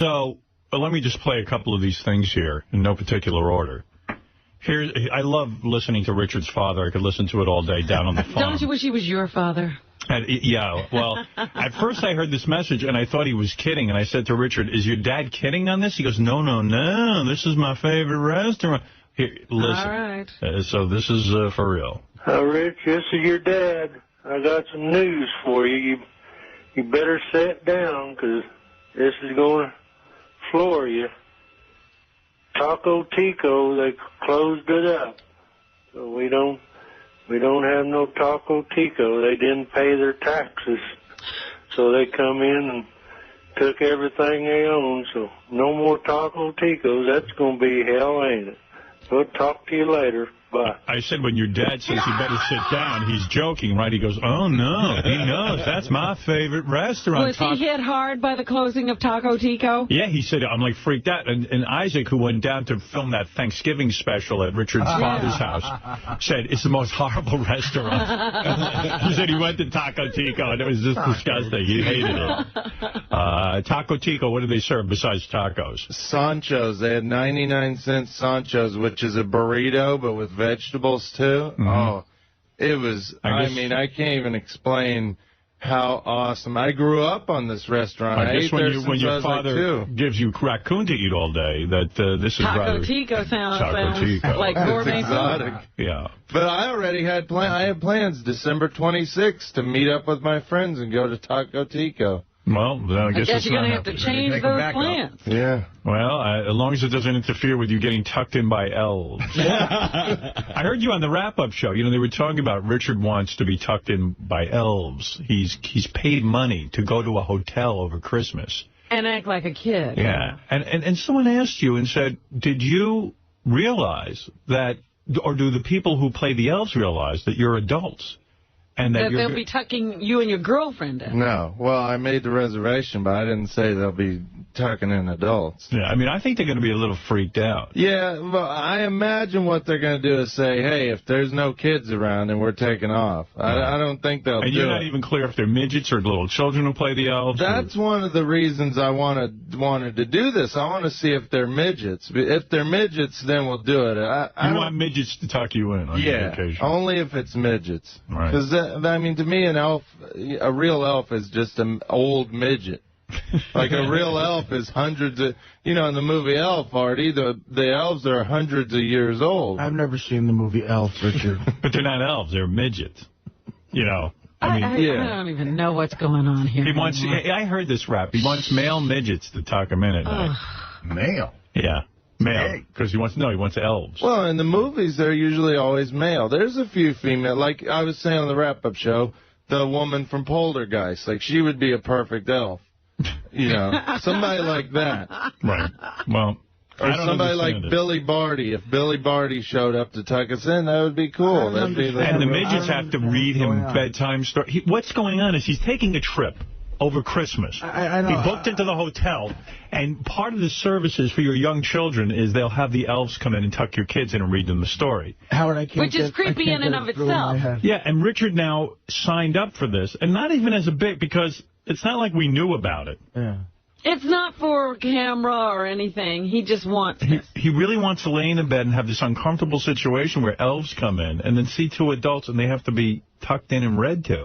So, let me just play a couple of these things here in no particular order. I love listening to Richard's father. I could listen to it all day down on the phone. Don't you wish he was your father? Yeah, well, at first I heard this message, and I thought he was kidding. And I said to Richard, is your dad kidding on this? He goes, no, this is my favorite restaurant. Here, listen. All right. So this is for real. Rich, this is your dad. I got some news for you. You better sit down, because this is going to floor you. Taco Tico, they closed it up. So we don't have no Taco Tico. They didn't pay their taxes. So they come in and took everything they own. So no more Taco Ticos. That's going to be hell, ain't it? We'll talk to you later. Bye. I said when your dad says you better sit down, he's joking, right? He goes, oh, no, he knows. That's my favorite restaurant. Was he hit hard by the closing of Taco Tico? Yeah, he said, I'm like freaked out. And Isaac, who went down to film that Thanksgiving special at Richard's father's house, said it's the most horrible restaurant. He said he went to Taco Tico, and it was just disgusting. He hated it. Taco Tico, what do they serve besides tacos? Sanchos. They had 99-cent Sanchos, which is a burrito, but with vegetables, too. Mm-hmm. Oh, it was, I mean, I can't even explain how awesome. I grew up on this restaurant. I guess when your father gives you raccoon to eat all day, that this is Taco Tico sounds like gourmet exotic. Yeah. But I already had plans December 26th to meet up with my friends and go to Taco Tico. Well, I guess you're going to have to change those plans. Yeah. Well, as long as it doesn't interfere with you getting tucked in by elves. I heard you on the wrap-up show. You know, they were talking about Richard wants to be tucked in by elves. He's paid money to go to a hotel over Christmas. And act like a kid. Yeah. And someone asked you and said, did you realize that, or do the people who play the elves realize that you're adults? And that they'll be tucking you and your girlfriend in. No. Well, I made the reservation, but I didn't say they'll be tucking in adults. Yeah, I mean, I think they're going to be a little freaked out. Yeah, well, I imagine what they're going to do is say, hey, if there's no kids around, then we're taking off. I don't think they'll do it. And you're not even clear if they're midgets or little children who play the elves? That's one of the reasons I wanted to do this. I want to see if they're midgets. If they're midgets, then we'll do it. You want midgets to tuck you in on your vacation? Yeah, only if it's midgets. Right. Because, I mean, to me, a real elf is just an old midget. Like a real elf is hundreds of, in the movie Elf, Artie, the elves are hundreds of years old. I've never seen the movie Elf, Richard. But they're not elves, they're midgets. I don't even know what's going on here. I heard this rap. He wants male midgets to tuck him in at night. Male? Yeah. Male, because he wants elves. Well, in the movies, they're usually always male. There's a few female, like I was saying on the wrap-up show, the woman from Poltergeist, like she would be a perfect elf. Somebody like that. Right. Well, or somebody like Billy Barty. If Billy Barty showed up to tuck us in, that would be cool. And the midgets have to read him bedtime stories. What's going on is he's taking a trip over Christmas. I know. He booked into the hotel, and part of the services for your young children is they'll have the elves come in and tuck your kids in and read them the story. Howard, I can't Which is creepy in and of itself. Yeah, and Richard now signed up for this, and not even as a bit, because it's not like we knew about it. Yeah. It's not for camera or anything. He just wants this. He really wants to lay in a bed and have this uncomfortable situation where elves come in and then see two adults and they have to be tucked in and read to.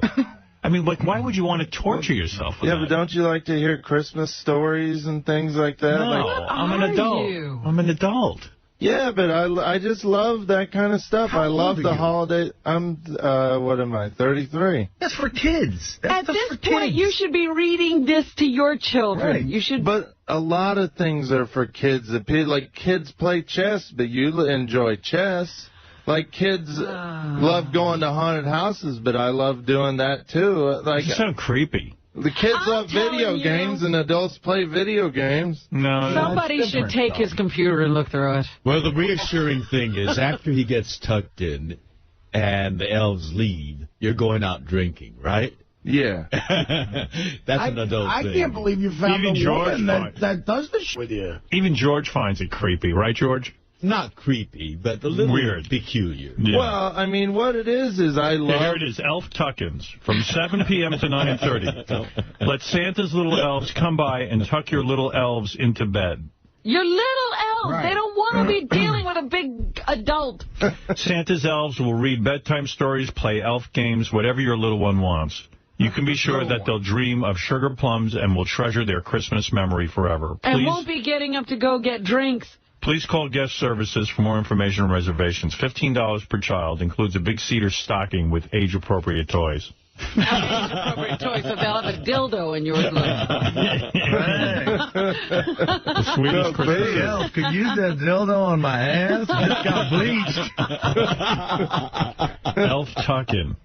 I mean, like, why would you want to torture yourself with that? But don't you like to hear Christmas stories and things like that? No, I'm an adult. I'm an adult. Yeah, but I just love that kind of stuff. I love the holiday. I'm, what am I, 33? That's for kids. At this point, you should be reading this to your children. Right. You should. But a lot of things are for kids. Like, kids play chess, but you enjoy chess. Like, kids love going to haunted houses, but I love doing that, too. Like, you sound creepy. The kids love video games, and adults play video games. No, somebody should take his computer and look through it. Well, the reassuring thing is after he gets tucked in and the elves leave, you're going out drinking, right? Yeah. That's an adult thing. I can't believe you found a woman that does this with you. Even George finds it creepy, right, George? not creepy, but a little weird, peculiar. Yeah. Well, I mean, what it is I love... Here it is, Elf Tuck-ins, from 7 p.m. to 9:30. Let Santa's little elves come by and tuck your little elves into bed. Your little elves, Right. they don't want to be dealing with a big adult. Santa's elves will read bedtime stories, play elf games, whatever your little one wants. You can be sure that they'll dream of sugar plums and will treasure their Christmas memory forever. And won't be getting up to go get drinks. Please call guest services for more information and reservations. $15 per child. Includes a big cedar stocking with age-appropriate toys. Age-appropriate toys, so they'll have a dildo in yours. The sweetest Christmas gift. Elf could use that dildo on my ass. Just got bleached. Elf Tuck-in.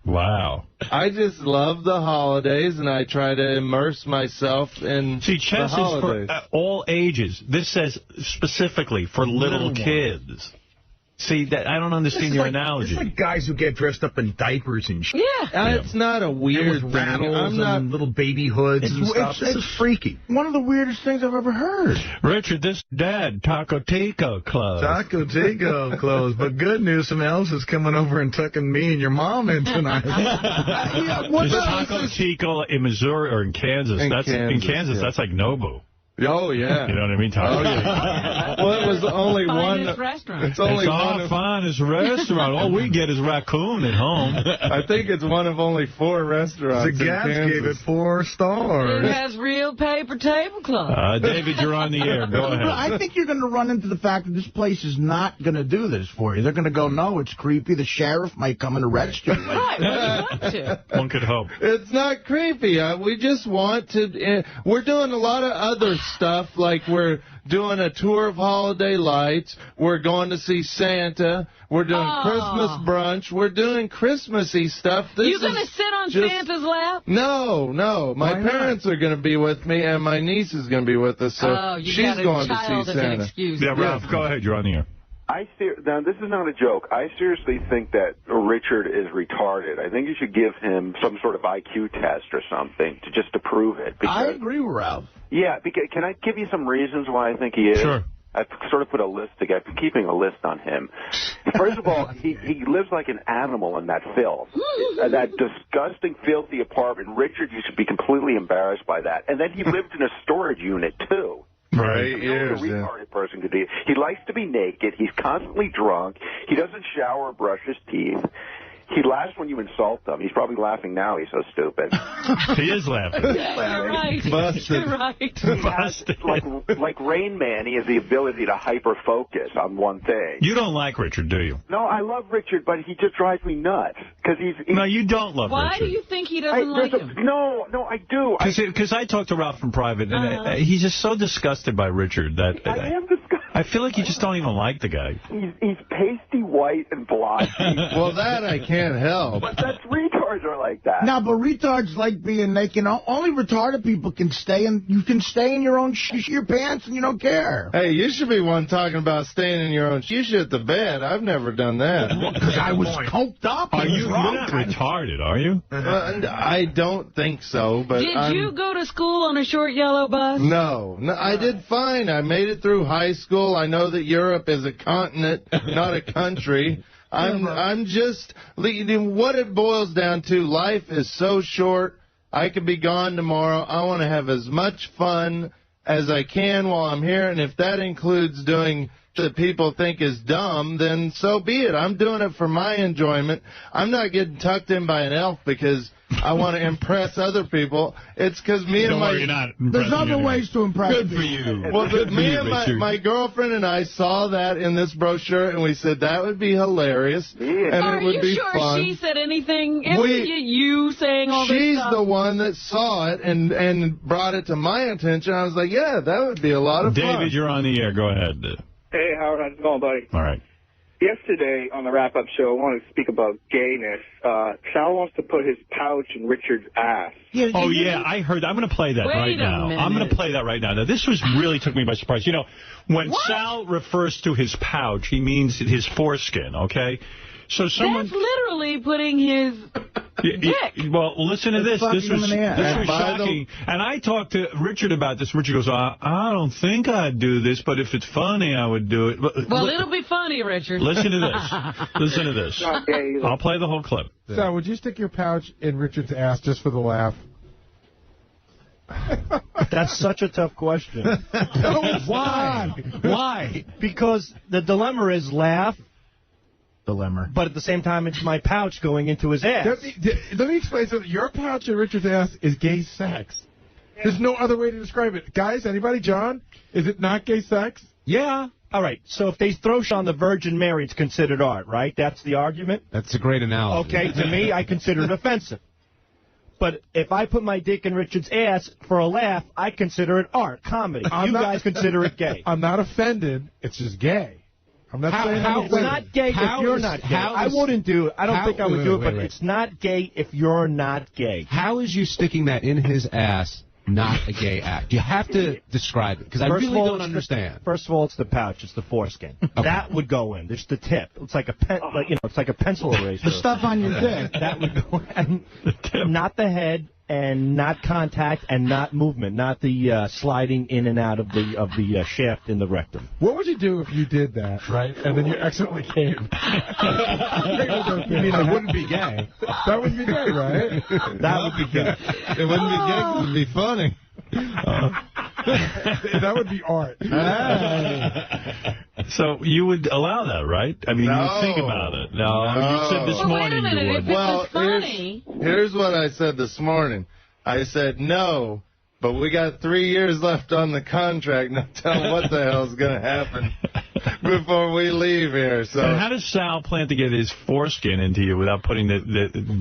Wow. I just love the holidays, and I try to immerse myself in See, chess the is holidays. for all ages. This says specifically for little kids. See, that I don't understand your analogy. It's like guys who get dressed up in diapers and shit. Yeah. It's not a weird With thing. rattles I'm not. and little baby hoods and stuff. This is freaky. One of the weirdest things I've ever heard. Richard, this dad, Taco Tico clothes. Taco Tico clothes. But good news, some elves is coming over and tucking me and your mom in tonight. Is Taco Tico in Missouri or in Kansas? In Kansas, yeah. that's like Nobu. Oh, yeah. You know what I mean? Taco. Oh, yeah. Well, it was only Finest one. restaurant. It's only It's one our of, finest restaurant. All we get is raccoon at home. I think it's one of only 4 restaurants The in Gats Kansas. gave it 4 stars. It has real paper tablecloth. David, you're on the air. Go ahead. I think you're going to run into the fact that this place is not going to do this for you. They're going to go, no, it's creepy. The sheriff might come and arrest you. Right, what do you want to? One could hope. It's not creepy. We just want to... we're doing a lot of other stuff, like we're doing a tour of holiday lights. We're going to see Santa. We're doing Christmas brunch. We're doing Christmassy stuff. You going to sit on Santa's lap? No. My parents are going to be with me, and my niece is going to be with us, so she's going to see Santa. Excuse Yeah, Ralph, go ahead. You're on the air. Now, this is not a joke. I seriously think that Richard is retarded. I think you should give him some sort of IQ test or something just to prove it. I agree with Ralph. Yeah, can I give you some reasons why I think he is? Sure. I've sort of put a list together. I've been keeping a list on him. First of all, he lives like an animal in that filth. That disgusting, filthy apartment. Richard, you should be completely embarrassed by that. And then he lived in a storage unit, too. Right, You know what a retarded person could be. He likes to be naked. He's constantly drunk. He doesn't shower or brush his teeth. He laughs when you insult him. He's probably laughing now. He's so stupid. He is laughing. You're right. Busted. You're right. Busted. Like Rain Man, he has the ability to hyper-focus on one thing. You don't like Richard, do you? No, I love Richard, but he just drives me nuts. Cause he's No, you don't love Why Richard. do you think he doesn't like him? No, I do. Because I talked to Ralph in private, and he's just so disgusted by Richard that I am disgusted. I feel like you just don't even like the guy. He's pasty white and blonde. Well, that I can't help. But that's retards are like that. Now, but retards like being naked. Only retarded people can stay in. You can stay in your own your pants and you don't care. Hey, you should be one talking about staying in your own. You shit the bed. I've never done that. Because I was coked up. Are you? You're drunk. not retarded, are you? I don't think so, but Did you go to school on a short yellow bus? No, I did fine. I made it through high school. I know that Europe is a continent, not a country. I'm just, what it boils down to, life is so short. I could be gone tomorrow. I want to have as much fun as I can while I'm here, and if that includes doing that people think is dumb, then so be it. I'm doing it for my enjoyment. I'm not getting tucked in by an elf because I want to impress other people. It's because me and Don't my... worry, you're not There's impressing other anyone. ways to impress Good people. for you. Well, Good for me you, and Richard. my girlfriend and I saw that in this brochure, and we said that would be hilarious, and Are it would you be sure fun. she said anything? It was you saying all this She's stuff? the one that saw it and brought it to my attention. I was like, yeah, that would be a lot of fun. David, you're on the air. Go ahead. Hey, Howard, how's it going, buddy? All right. Yesterday on the wrap-up show, I wanted to speak about gayness. Sal wants to put his pouch in Richard's ass. Oh, yeah, I heard. I'm going to play that Wait right a now. minute. I'm going to play that right now. Now, this really took me by surprise. You know, when Sal refers to his pouch, he means his foreskin, okay? So someone... That's literally putting his dick. Well, listen to this. This was shocking. And I talked to Richard about this. Richard goes, I don't think I'd do this, but if it's funny, I would do it. Well, it'll be funny, Richard. Listen to this. Listen to this. I'll play the whole clip. So, would you stick your pouch in Richard's ass just for the laugh? That's such a tough question. Why? Why? Because the dilemma is laugh. Dilemma. But at the same time, it's my pouch going into his ass. Let me explain something. Your pouch in Richard's ass is gay sex. There's no other way to describe it. Guys, anybody? John? Is it not gay sex? Yeah. All right. So if they throw shit on the Virgin Mary, it's considered art, right? That's the argument? That's a great analogy. Okay. To me, I consider it offensive. But if I put my dick in Richard's ass for a laugh, I consider it art, comedy. You guys consider it gay. I'm not offended. It's just gay. I'm not saying it's not gay if you're not gay. I wouldn't do it. I don't think I would do it, but it's not gay if you're not gay. How is you sticking that in his ass not a gay act? You have to describe it, because I really don't understand. First of all, it's the pouch. It's the foreskin. Okay. That would go in. There's the tip. It's like a it's like a pencil eraser. The stuff on your dick. That would go in. Not the head, and not contact, and not movement, not the sliding in and out of the shaft in the rectum. What would you do if you did that, right? And then you accidentally came. You mean it wouldn't be gay? That would be gay, right? That would be gay. It wouldn't be gay, it would be funny. That would be art. So you would allow that, right? I mean, you would think about it. No, you said this morning you would. Well, funny. Here's what I said this morning. I said no, but we got 3 years left on the contract. Now tell them what the hell's going to happen before we leave here. So, and how does Sal plan to get his foreskin into you without putting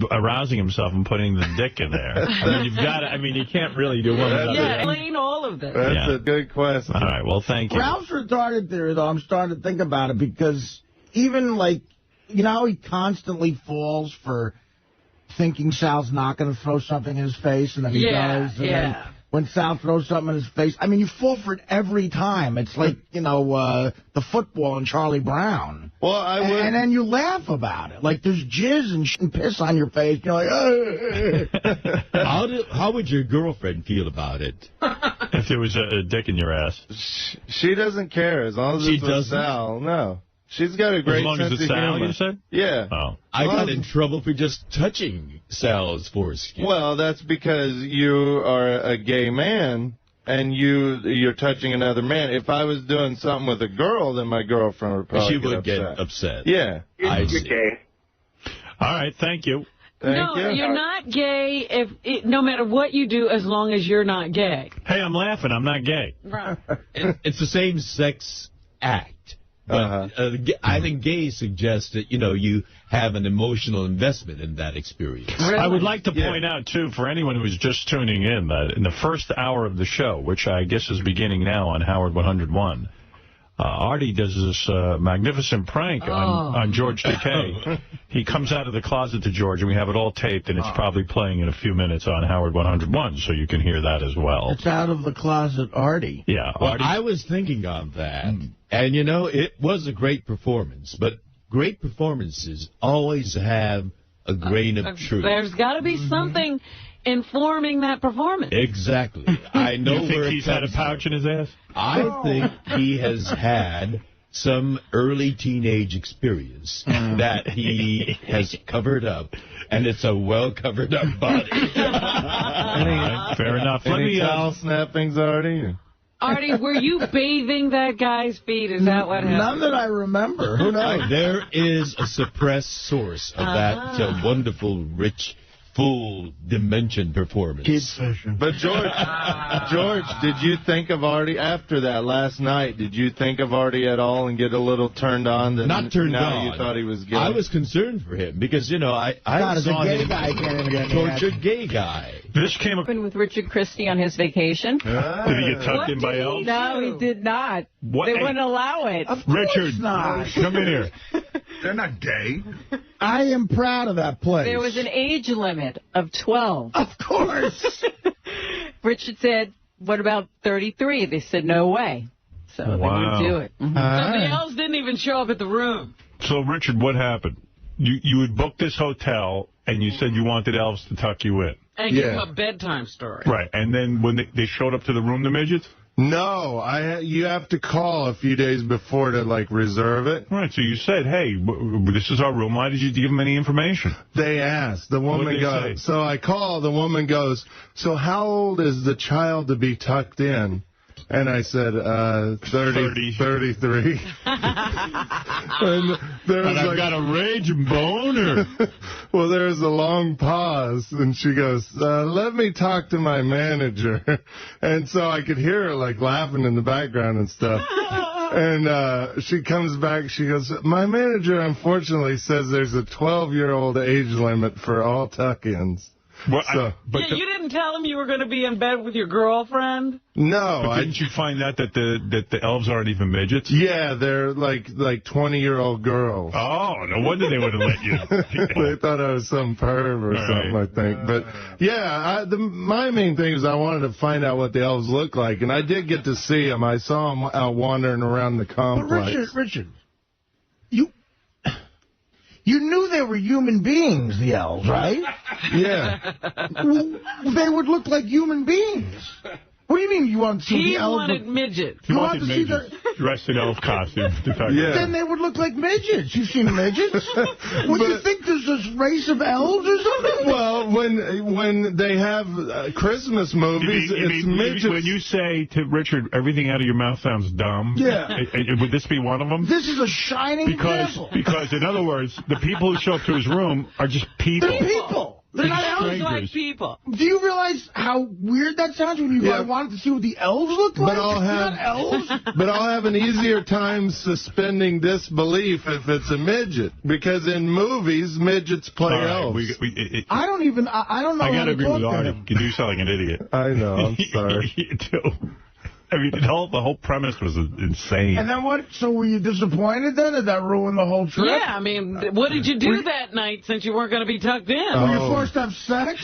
arousing himself and putting the dick in there? I mean, you've got to. I mean, you can't really do one without the other. Explain all of this. That's a good question. All right, well, thank you. Ralph's retarded theory, though, I'm starting to think about it, because even, like, you know how he constantly falls for thinking Sal's not going to throw something in his face, and then he does. And then when Sal throws something in his face, I mean, you fall for it every time. It's like, you know, the football in Charlie Brown. Well, and then you laugh about it. Like, there's jizz and piss on your face. You're like, How would your girlfriend feel about it? If there was a dick in your ass. She doesn't care as long as it's with Sal. No. She's got a great sense of humor. As long as it's Sal, you said? Yeah. Oh. I got in trouble for just touching Sal's foreskin. Well, that's because you are a gay man, and you're touching another man. If I was doing something with a girl, then my girlfriend would probably get upset. Yeah. You're gay. All right, thank you. No, you're not gay no matter what you do, as long as you're not gay. Hey, I'm laughing. I'm not gay. Right. It's the same sex act. But I think gay suggests that, you know, you have an emotional investment in that experience. Really? I would like to point out, too, for anyone who's just tuning in, that in the first hour of the show, which I guess is beginning now on Howard 101, Artie does this magnificent prank on George Takei. He comes out of the closet to George, and we have it all taped, and it's probably playing in a few minutes on Howard 101, so you can hear that as well. It's out of the closet, Artie. Yeah, well, Artie. I was thinking on that, and, you know, it was a great performance, but great performances always have a grain of truth. There's got to be something informing that performance. Exactly. I know you think he's had a pouch in his ass? I think he has had some early teenage experience that he has covered up, and it's a well-covered up body. Right, fair enough. Any towel snappings, Artie? Artie, were you bathing that guy's feet? Is that what happened? None that I remember. Who knows? There is a suppressed source of that wonderful, rich, full dimension performance. Kids fishing. But George, did you think of Artie after that last night? Did you think of Artie at all and get a little turned on? Not turned on. You thought he was gay? I was concerned for him because, you know, I saw him a tortured gay guy. This came up with Richard Christie on his vacation. Did he get tucked in by Elves? No, he did not. What? They wouldn't allow it. Of course Richard, not. Come in here. They're not gay. I am proud of that place. There was an age limit of 12. Of course. Richard said, what about 33? They said, no way. So they would do it. So the Elves didn't even show up at the room. So, Richard, what happened? you would book this hotel, and you said you wanted Elves to tuck you in. And give them a bedtime story. Right, and then when they showed up to the room, the midgets? No, you have to call a few days before to, like, reserve it. Right, so you said, hey, this is our room. Why did you give them any information? They asked. The woman goes, so I call, the woman goes, so how old is the child to be tucked in? And I said, 33. And I've got a raging boner. Well, there's a long pause, and she goes, let me talk to my manager. And so I could hear her, like, laughing in the background and stuff. And she comes back, she goes, my manager, unfortunately, says there's a 12-year-old age limit for all tuck-ins. Well, you didn't tell him you were going to be in bed with your girlfriend? No. But didn't you find out that the elves aren't even midgets? Yeah, they're like 20-year-old girls. Oh, no wonder they wouldn't let you. They thought I was some perv or something, I think. But, yeah, my main thing is I wanted to find out what the elves look like, and I did get to see them. I saw them out wandering around the complex. But Richard, you knew they were human beings, the elves, right? Yeah. They would look like human beings. What do you mean you want to see the elves? He wanted midgets. He wanted midgets dressed in elf costumes. Then they would look like midgets. You've seen midgets? Would you think there's this race of elves or something? Well, when they have Christmas movies, it's midgets. When you say to Richard, everything out of your mouth sounds dumb, would this be one of them? This is a shining example. Because, in other words, the people who show up to his room are just people. They're people. They're not elves like people. Do you realize how weird that sounds when you wanted to see what the elves look like? But I'll have an easier time suspending disbelief if it's a midget, because in movies midgets play elves. I don't know. I gotta agree with Artie. You do sound like an idiot. I know. I'm sorry. You do. I mean, the whole premise was insane. And then what? So were you disappointed then? Did that ruin the whole trip? Yeah, I mean, what did you do that night since you weren't going to be tucked in? Were you forced to have sex?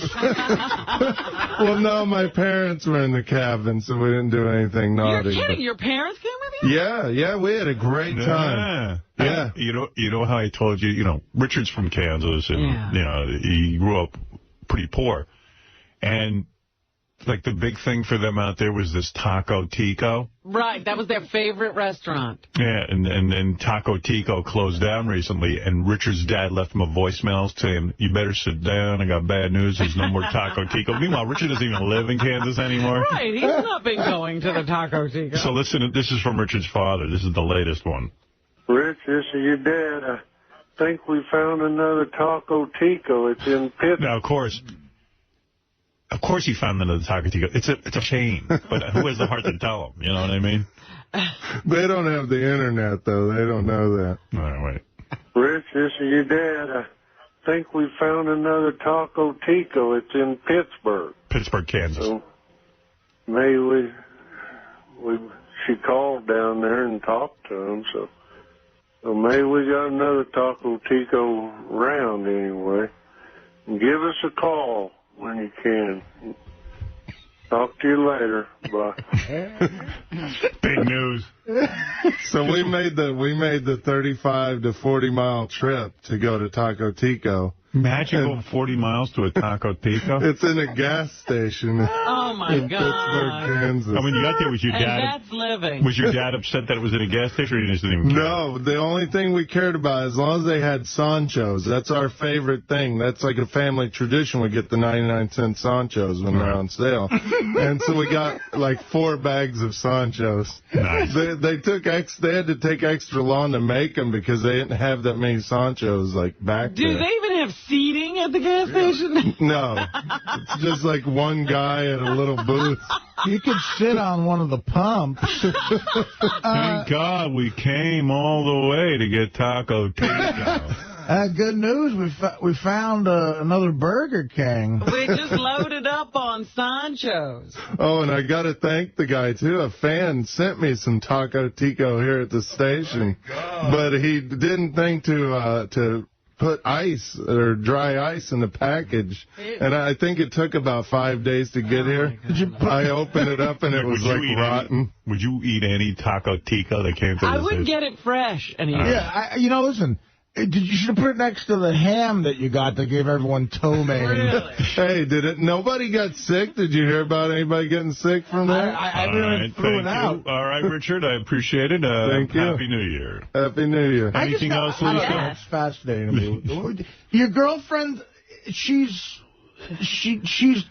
Well, no, my parents were in the cabin, so we didn't do anything naughty. You're kidding? Your parents came with you? Yeah, we had a great time. Yeah. You know how I told you, Richard's from Kansas, and, he grew up pretty poor. And like the big thing for them out there was this Taco Tico. Right, that was their favorite restaurant. Yeah, and Taco Tico closed down recently, and Richard's dad left him a voicemail saying, you better sit down, I got bad news, there's no more Taco Tico. Meanwhile, Richard doesn't even live in Kansas anymore. Right, he's not been going to the Taco Tico. So listen, this is from Richard's father. This is the latest one. Rich, this is your dad. I think we found another Taco Tico. It's in Pittsburgh. Now, of course he found another Taco Tico. It's a chain, but who has the heart to tell him? You know what I mean? They don't have the internet, though. They don't know that. All right, wait. Rich, this is your dad. I think we found another Taco Tico. It's in Pittsburgh. Pittsburgh, Kansas. So maybe she called down there and talked to him, so maybe we got another Taco Tico round anyway. Give us a call when you can. Talk to you later. Bye. Big news. So we made the 35 to 40 mile trip to go to Taco Tico. Imagine going 40 miles to a Taco Tico. It's in a gas station. Oh my in God! Pittsburgh, Kansas. And when you got there, was your dad? And that's living. Was your dad upset that it was in a gas station, or you just didn't even care? No, the only thing we cared about, as long as they had Sanchos, that's our favorite thing. That's like a family tradition. We get the 99-cent Sanchos when they're on sale. And so we got like 4 bags of Sanchos. Nice. They had to take extra long to make them because they didn't have that many Sanchos like back there. Do they even have seating at the gas station? No. It's just like one guy at a little booth. You could sit on one of the pumps. Thank God we came all the way to get Taco Tico. Good news, we found another Burger King. We just loaded up on Sancho's. Oh, and I got to thank the guy, too. A fan sent me some Taco Tico here at the station. But he didn't think to put ice or dry ice in the package. And I think it took about 5 days to get here. I opened it up and it was like rotten. Would you eat any Taco Tico that came to the I wouldn't get it fresh anymore. Yeah, listen. You should have put it next to the ham that you got that gave everyone ptomaine. Really? Hey, nobody got sick? Did you hear about anybody getting sick from that? I really threw it out. All right, Richard, I appreciate it. Thank you. Happy New Year. Happy New Year. Anything else, Lisa? Yeah. It's fascinating to me. Your girlfriend, she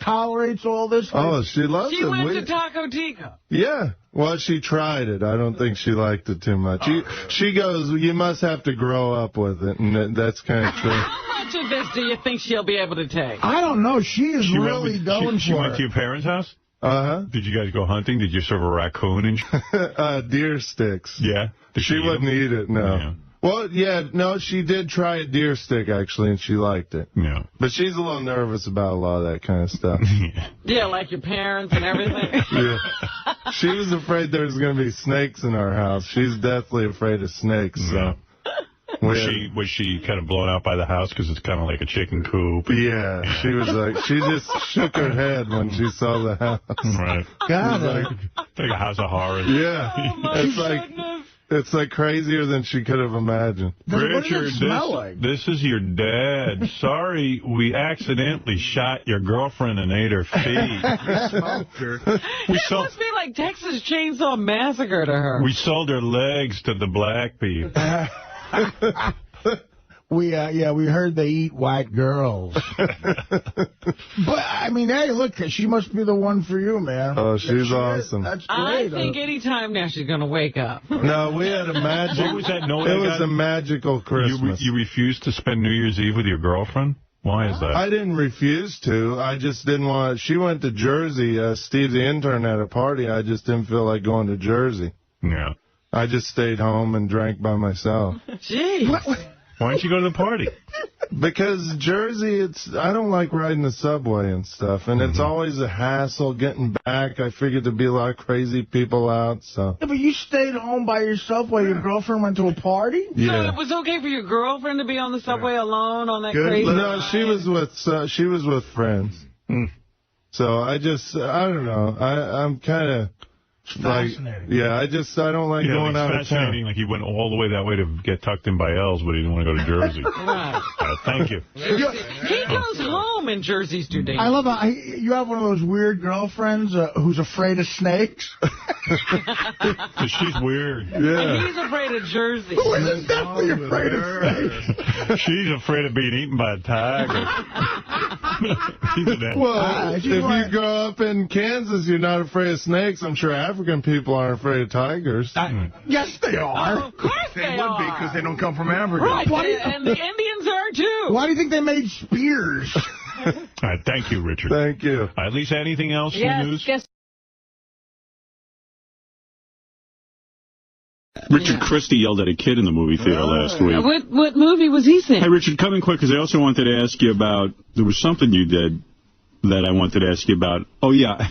tolerates all this? Oh, she loves it. She went to Taco Tico. Yeah. Well, she tried it. I don't think she liked it too much. She goes, you must have to grow up with it, and that's kind of true. How much of this do you think she'll be able to take? I don't know. She is really going for it. She went to your parents' house? Uh-huh. Did you guys go hunting? Did you serve a raccoon? And deer sticks. Yeah? She wouldn't eat it, no. Yeah. Well, yeah, no, she did try a deer stick, actually, and she liked it. Yeah. But she's a little nervous about a lot of that kind of stuff. Yeah, like your parents and everything. Yeah. She was afraid there was going to be snakes in our house. She's deathly afraid of snakes, so... Was she kind of blown out by the house because it's kind of like a chicken coop? Yeah, she was like, she just shook her head when she saw the house. Right. God, like a house of horrors. Yeah. Oh, my goodness. It's like crazier than she could have imagined. Richard, this is your dad. Sorry, we accidentally shot your girlfriend and ate her feet. Smoked her. It must be like Texas Chainsaw Massacre to her. We sold her legs to the black people. We heard they eat white girls. But, I mean, hey, look, she must be the one for you, man. Oh, she's awesome. That's great. I think any time now she's going to wake up. No, we had a magic. What was that note? It was a magical Christmas. You refused to spend New Year's Eve with your girlfriend? Why is that? I didn't refuse to. I just didn't want... She went to Jersey. Steve, the intern, at a party. I just didn't feel like going to Jersey. Yeah. I just stayed home and drank by myself. Jeez. Why didn't you go to the party? Because Jersey, I don't like riding the subway and stuff, and it's always a hassle getting back. I figured there'd be a lot of crazy people out, so. Yeah, but you stayed home by yourself while your girlfriend went to a party? Yeah. So it was okay for your girlfriend to be on the subway alone on that crazy No, ride? she was with friends. So I don't know. I'm kind of... Fascinating. I don't like going out of town. Like he went all the way that way to get tucked in by Elves, but he didn't want to go to Jersey. Right. Thank you. He goes home and Jersey's too dangerous. I love how you have one of those weird girlfriends who's afraid of snakes. She's weird. Yeah. And he's afraid of Jersey. Who is definitely afraid of snakes? She's afraid of being eaten by a tiger. Well, if you grow up in Kansas, you're not afraid of snakes. I'm sure African people aren't afraid of tigers. Yes, they are. Oh, of course they would be, because they don't come from Africa. Right, and the Indians are too. Why do you think they made spears? All right, thank you, Richard. Thank you. At least anything else in the news? Yes. Richard Christie yelled at a kid in the movie theater last week. What movie was he seeing? Hey, Richard, come in quick, because I also wanted to ask you about, there was something you did that I wanted to ask you about. Oh, yeah.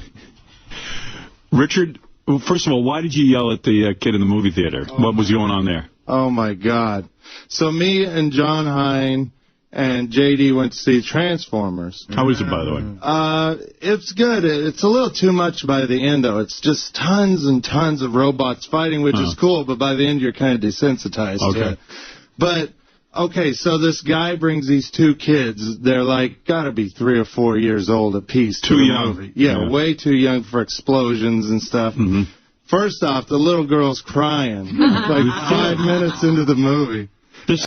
Richard, well, first of all, why did you yell at the kid in the movie theater? What was going on there? Oh, my God. So me and John Hine and J.D. went to see Transformers. How is it, by the way? It's good. It's a little too much by the end, though. It's just tons and tons of robots fighting, which is cool, but by the end you're kind of desensitized to it. But, okay, so this guy brings these two kids. They're like, gotta be 3 or 4 years old apiece. Too young. Movie. Yeah, way too young for explosions and stuff. First off, the little girl's crying like 5 minutes into the movie.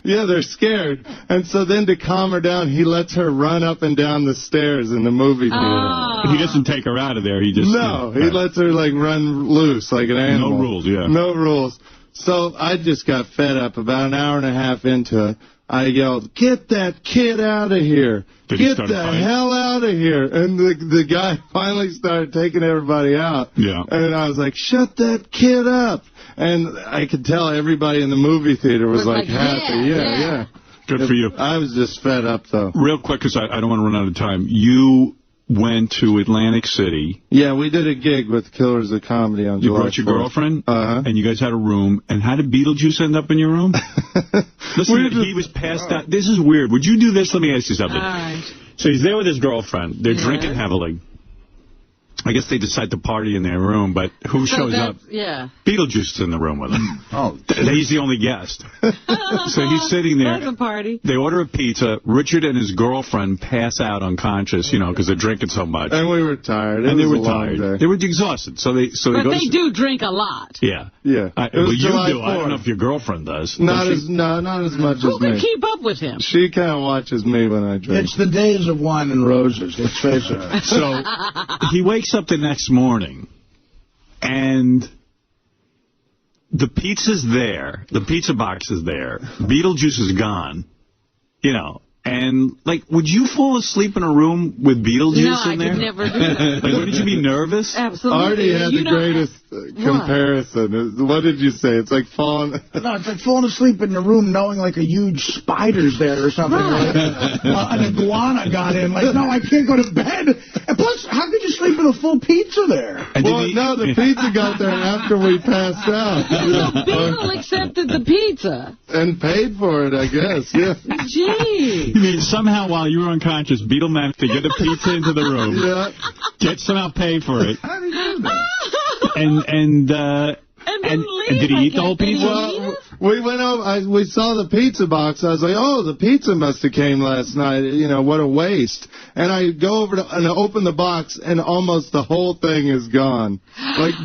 Yeah, they're scared. And so then to calm her down, he lets her run up and down the stairs in the movie theater. He doesn't take her out of there. He just... No, he lets her, like, run loose like an animal. No rules, yeah. No rules. So I just got fed up. About an hour and a half into it, I yelled, "Get that kid out of here. Get the hell out of here." And the guy finally started taking everybody out. Yeah. And I was like, "Shut that kid up." And I could tell everybody in the movie theater was like happy. Yeah. Good for you. I was just fed up, though. Real quick, because I don't want to run out of time. You went to Atlantic City. Yeah, we did a gig with Killers of Comedy on July 4th. You brought your girlfriend, and you guys had a room. And how did Beetlejuice end up in your room? Listen, he was passed out. This is weird. Would you do this? Let me ask you something. All right. So he's there with his girlfriend. They're drinking heavily. I guess they decide to party in their room, but who shows up? Yeah. Beetlejuice is in the room with them. Oh. He's the only guest. So he's sitting there. That's a party. They order a pizza. Richard and his girlfriend pass out unconscious, because they're drinking so much. And we were tired. They were tired. They were exhausted. So they But they do drink a lot. Yeah. Yeah. Well, you do. I don't know if your girlfriend does. Not as much as me. Who can keep up with him? She kind of watches me when I drink. It's the days of wine and roses, let's face it. So he wakes up the next morning, and the pizza's there. The pizza box is there. Beetlejuice is gone. And, would you fall asleep in a room with Beetlejuice in there? No, I could never do that. Wouldn't you be nervous? Absolutely. Artie had the greatest comparison. What did you say? It's like falling... No, it's like falling asleep in the room knowing, a huge spider's there or something. An iguana got in. No, I can't go to bed. And plus, how could you sleep with a full pizza there? No, the pizza got there after we passed out. So Beetle accepted the pizza. And paid for it, I guess, yeah. Gee. You mean somehow while you were unconscious, Beetle managed to get a pizza into the room, somehow pay for it, and did he eat the whole pizza? Well, we went over. We saw the pizza box. I was like, "Oh, the pizza must have came last night. What a waste!" And I go over and I open the box, and almost the whole thing is gone.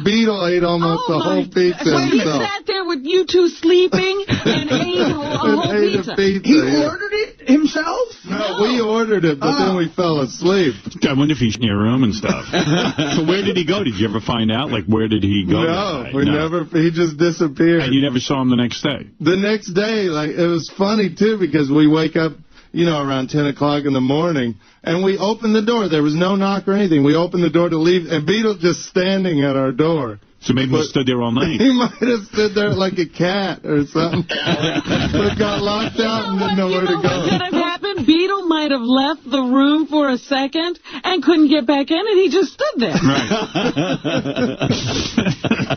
Beetle ate almost the whole pizza himself. He sat there with you two sleeping and ate a whole pizza. He ordered it himself? No, we ordered it, but then we fell asleep. I wonder if he's in your room and stuff. So where did he go? Did you ever find out? Where did he go? No, we never. He just disappeared. And you never saw him the next day? The next day, it was funny, too, because we wake up, around 10 o'clock in the morning, and we open the door. There was no knock or anything. We opened the door to leave, and Beetle just standing at our door. So maybe he stood there all night. He might have stood there like a cat or something. But got locked out and didn't know where to go. What could have happened? Beetle might have left the room for a second and couldn't get back in, and he just stood there. Right.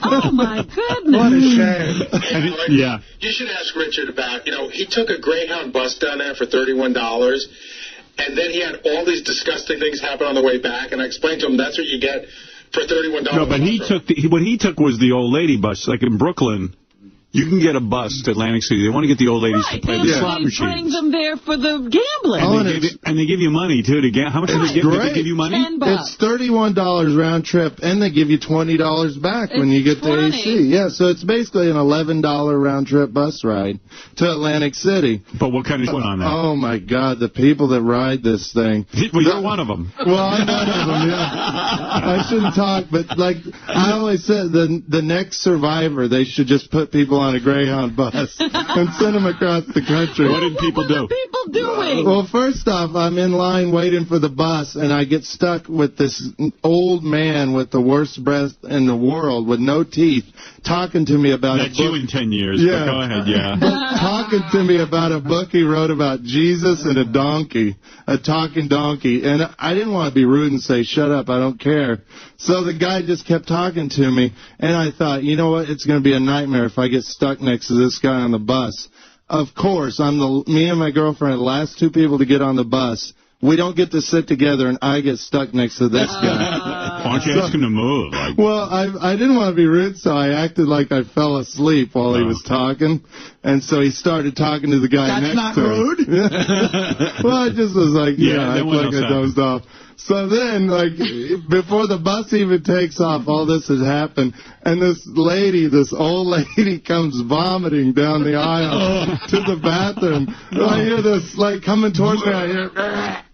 Oh, my goodness. What a shame. Yeah. You should ask Richard about, he took a Greyhound bus down there for $31, and then he had all these disgusting things happen on the way back, and I explained to him that's what you get for $31. No, but what he took was the old lady bus. In Brooklyn, you can get a bus to Atlantic City. They want to get the old ladies to play the slot machines. Bring them there for the gambling. And they give you money, too, to gamble. How much do they give? Do they give you money? $10. It's $31 round trip, and they give you $20 back when you get to AC. Yeah, so it's basically an $11 round trip bus ride to Atlantic City. But what kind of shit on that? Oh, my God, the people that ride this thing. Well, you're one of them. Well, I'm one of them, yeah. I shouldn't talk, but, I always said, the next survivor, they should just put people on a Greyhound bus and send them across the country. What did people do? What were people doing? Well, first off, I'm in line waiting for the bus, and I get stuck with this old man with the worst breath in the world with no teeth talking to me about That's you in 10 years, yeah. But go ahead, yeah. Talking to me about a book he wrote about Jesus and a donkey, a talking donkey. And I didn't want to be rude and say, shut up, I don't care. So the guy just kept talking to me, and I thought, you know what, it's going to be a nightmare if I get stuck next to this guy on the bus. Of course, me and my girlfriend are the last two people to get on the bus. We don't get to sit together, and I get stuck next to this guy. Why don't you ask him to move? Well, I didn't want to be rude, so I acted like I fell asleep while he was talking. And so he started talking to the guy next to him. That's not rude? Well, I just was like, I act like I dozed off. So then, before the bus even takes off, all this has happened. And this old lady comes vomiting down the aisle to the bathroom. I hear this, coming towards me. I hear...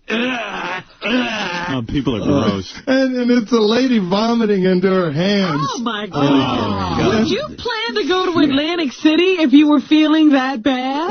Oh, people are gross. And it's a lady vomiting into her hands. Oh, my God. Would you plan to go to Atlantic City if you were feeling that bad?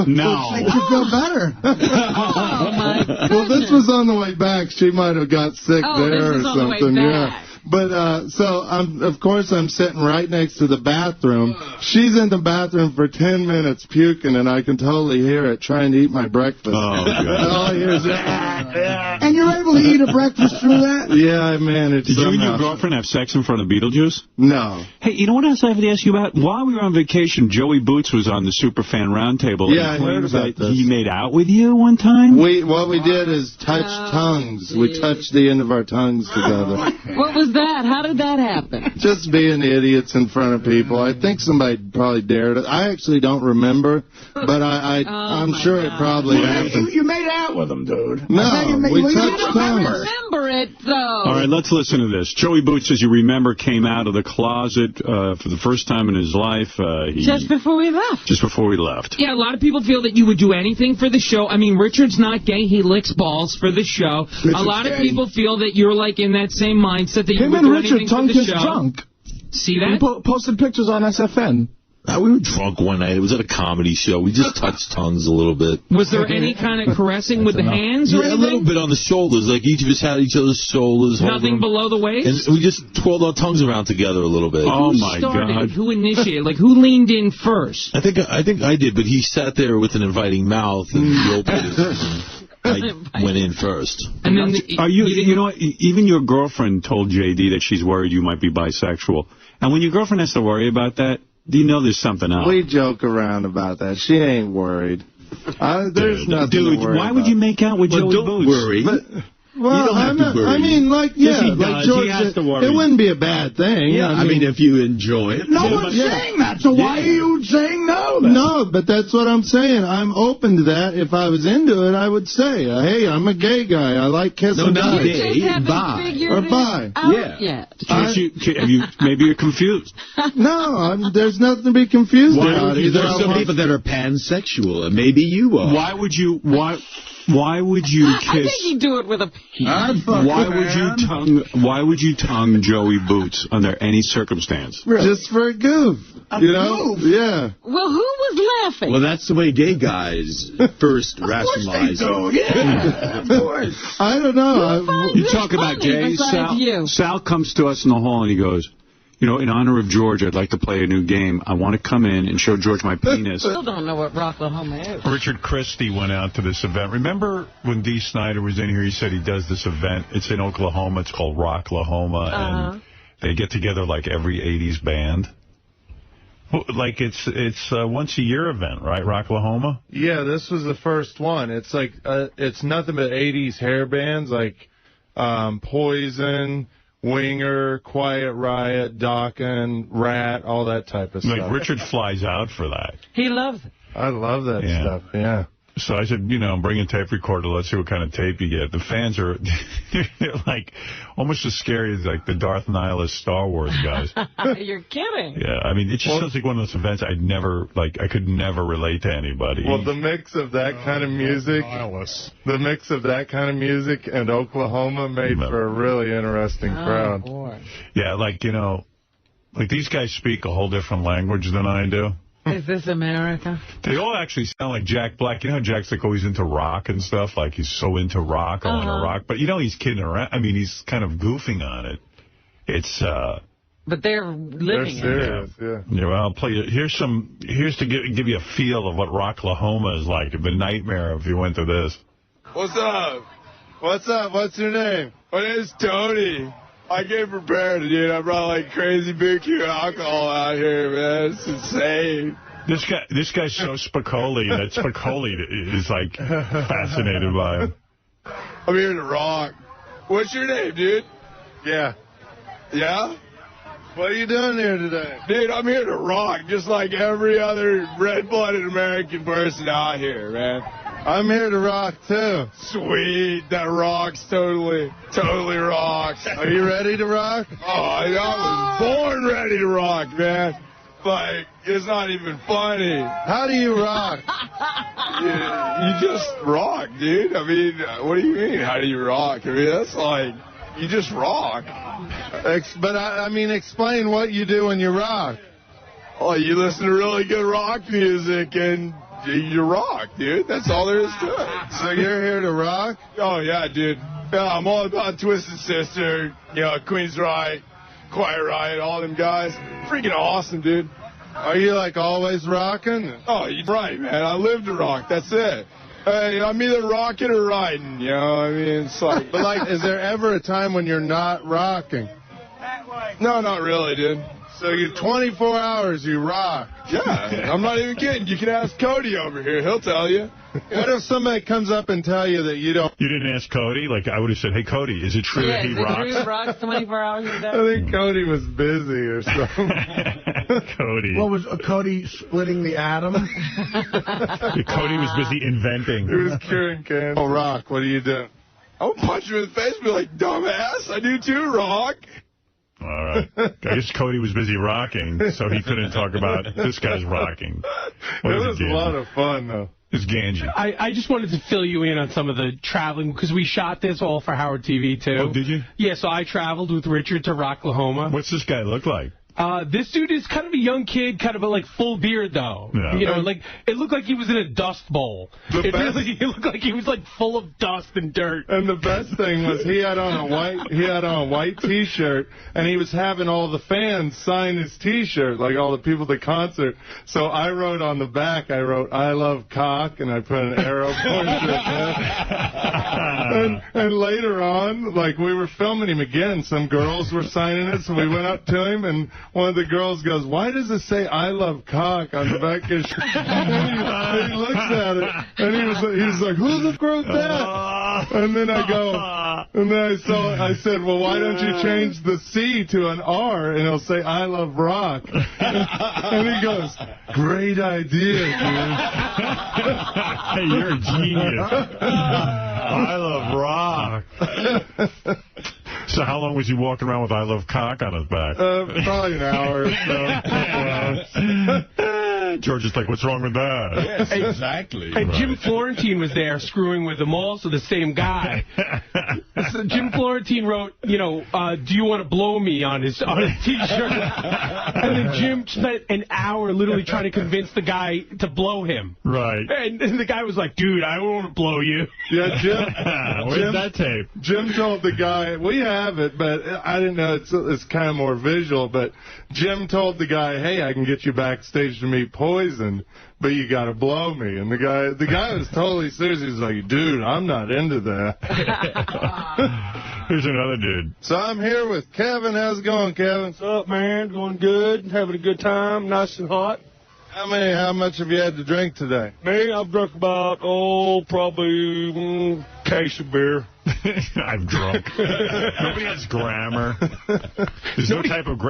No. Makes you feel better. Oh, my goodness. Well, this was on the way back. She might have got sick there or something. Yeah. But, so, of course, I'm sitting right next to the bathroom. She's in the bathroom for 10 minutes puking, and I can totally hear it trying to eat my breakfast. Oh, God. And all I hear is... And you're able really eat a breakfast through that? Yeah, I managed. Did you and your girlfriend have sex in front of Beetlejuice? No. Hey, you know what else I have to ask you about? While we were on vacation, Joey Boots was on the Superfan Roundtable. Yeah, I heard about this. He made out with you one time? What we did is touch tongues. We touched the end of our tongues together. What was that? How did that happen? Just being idiots in front of people. I think somebody probably dared it. I actually don't remember, but I'm sure it probably happened. You made out with him, dude. No, we touched I tongues. remember it, though. All right, let's listen to this. Joey Boots, as you remember, came out of the closet for the first time in his life. Just before we left. Just before we left. Yeah, a lot of people feel that you would do anything for the show. I mean, Richard's not gay. He licks balls for the show. A lot of people feel that you're, like, in that same mindset that you would do anything for the show. Drunk. See that? We posted pictures on SFN. We were drunk one night. It was at a comedy show. We just touched tongues a little bit. Was there any kind of caressing with the hands or Yeah, a anything? little bit on the shoulders. Like each of us had each other's shoulders. Nothing below the waist? And we just twirled our tongues around together a little bit. Who started? Who initiated? Like, who leaned in first? I think I did, but he sat there with an inviting mouth and he opened it. I went in first. And then you know what? Even your girlfriend told JD that she's worried you might be bisexual. And when your girlfriend has to worry about that, do you know there's something up? We joke around about that. She ain't worried. There's nothing to worry why would you make out with Joey Boots? Don't worry. Well, you don't have to worry. I mean, like, Yes, yeah, he like does. George He has said, to worry. it wouldn't be a bad thing. Yeah, I mean, if you enjoy it. No one's saying that, so why are you saying no then? No, but that's what I'm saying. I'm open to that. If I was into it, I would say, hey, I'm a gay guy. I like kissing guys. Or bi. Maybe you're confused. No, there's nothing to be confused about. There's some people that are pansexual, and maybe you are. Why would you kiss? I think he'd do it with a penis. Why would you tongue Joey Boots under any circumstance? Just for a goof. You know? Yeah. Well, who was laughing? Well, that's the way gay guys first rationalize it. Yeah, of course. I don't know. You talk about gay. Sal comes to us in the hall and he goes, you know, in honor of George, I'd like to play a new game. I want to come in and show George my penis. Still don't know what Rocklahoma is. Richard Christie went out to this event. Remember when Dee Snider was in here, he said he does this event. It's in Oklahoma. It's called Rocklahoma. And they get together like every 80s band. Like it's a once-a-year event, right, Rocklahoma? Yeah, this was the first one. It's like, it's nothing but 80s hair bands like Poison, Winger, Quiet Riot, Dokken, Rat, all that type of stuff. Like Richard flies out for that. He loves it. I love that stuff, yeah. So I said, you know, bring a tape recorder. Let's see what kind of tape you get. The fans are they're like almost as scary as like the Darth Nihilus Star Wars guys. You're kidding. Yeah, I mean, it just sounds like one of those events I could never relate to anybody. Well, the mix of that kind of music, and Oklahoma made for a really interesting crowd. Boy. Yeah, like, you know, like these guys speak a whole different language than I do. Is this America? They all actually sound like Jack Black. You know how Jack's like always into rock and stuff? Like he's so into rock, I want to rock. But you know he's kidding around. I mean, he's kind of goofing on it. It's But they're living serious, it. Yeah, well, I'll play you. Here's to give you a feel of what Rocklahoma is like. It'd be a nightmare if you went to this. What's up? What's up? What's your name? My name's Tony. I came prepared, dude. I brought like crazy big cute alcohol out here, man. It's insane. This guy's so Spicoli that Spicoli is like fascinated by him. I'm here to rock. What's your name, dude? Yeah. Yeah? What are you doing here today? Dude, I'm here to rock, just like every other red-blooded American person out here, man. I'm here to rock, too. Sweet. That rocks totally rocks. Are you ready to rock? Oh, I was born ready to rock, man. Like, it's not even funny. How do you rock? You just rock, dude. I mean, what do you mean, how do you rock? I mean, that's like, you just rock. But, I mean, explain what you do when you rock. Oh, you listen to really good rock music and you rock, dude. That's all there is to it. So you're here to rock? Oh, yeah, dude. Yeah, I'm all about Twisted Sister, you know, Queen's Riot, Quiet Riot, all them guys. Freaking awesome, dude. Are you, like, always rocking? Oh, you're right, man. I live to rock. That's it. Hey, I'm either rocking or riding, you know. I mean, it's like, but like, is there ever a time when you're not rocking? No, not really, dude. So you 24 hours you rock. Yeah, I'm not even kidding. You can ask Cody over here. He'll tell you. What if somebody comes up and tell you that you don't? You didn't ask Cody? Like, I would have said, hey, Cody, is it true that he rocks? Is it true he rocks 24 hours a day? I think Cody was busy or something. Cody. What was Cody splitting the atom? Cody was busy inventing. He was curing cancer. Oh, Rock, what are you doing? I'll punch him in the face and be like, dumbass, I do too, Rock. All right. I guess Cody was busy rocking, so he couldn't talk about this guy's rocking. It was a lot of fun, though. It's Ganji. I just wanted to fill you in on some of the traveling, because we shot this all for Howard TV, too. Oh, did you? Yeah, so I traveled with Richard to Rocklahoma. What's this guy look like? This dude is kind of a young kid, kind of a, like, full beard, though. Yeah. You know, like, it looked like he was in a dust bowl. It looked like he was, like, full of dust and dirt. And the best thing was he had on a white T-shirt, and he was having all the fans sign his T-shirt, like all the people at the concert. So I wrote on the back, I love cock, and I put an arrow pointer at that. And later on, like, we were filming him again. Some girls were signing it, so we went up to him, and one of the girls goes, why does it say I love cock on the back of his shirt? And he looks at it, and he's like, who the wrote that? And then I go, and then I said, well, why don't you change the C to an R, and it'll say I love rock? And he goes, great idea, dude. Hey, you're a genius. I love rock. So how long was he walking around with I love cock on his back? Probably an hour or so. George is like, what's wrong with that? Exactly. And Jim Florentine was there screwing with him, also the same guy. So Jim Florentine wrote, you know, do you want to blow me on his T-shirt? And then Jim spent an hour literally trying to convince the guy to blow him. Right. And the guy was like, dude, I don't want to blow you. Yeah, Jim. Where's that tape? Jim told the guy, we have it, but I didn't know, it's kind of more visual, but Jim told the guy, hey, I can get you backstage to meet Poison, but you got to blow me. And the guy was totally serious. He was like, dude, I'm not into that. Here's another dude. So I'm here with Kevin. How's it going, Kevin? What's up, man? Going good. Having a good time. Nice and hot. How much have you had to drink today? Me, I've drunk about, probably case of beer. I'm drunk. Nobody has grammar. There's no type of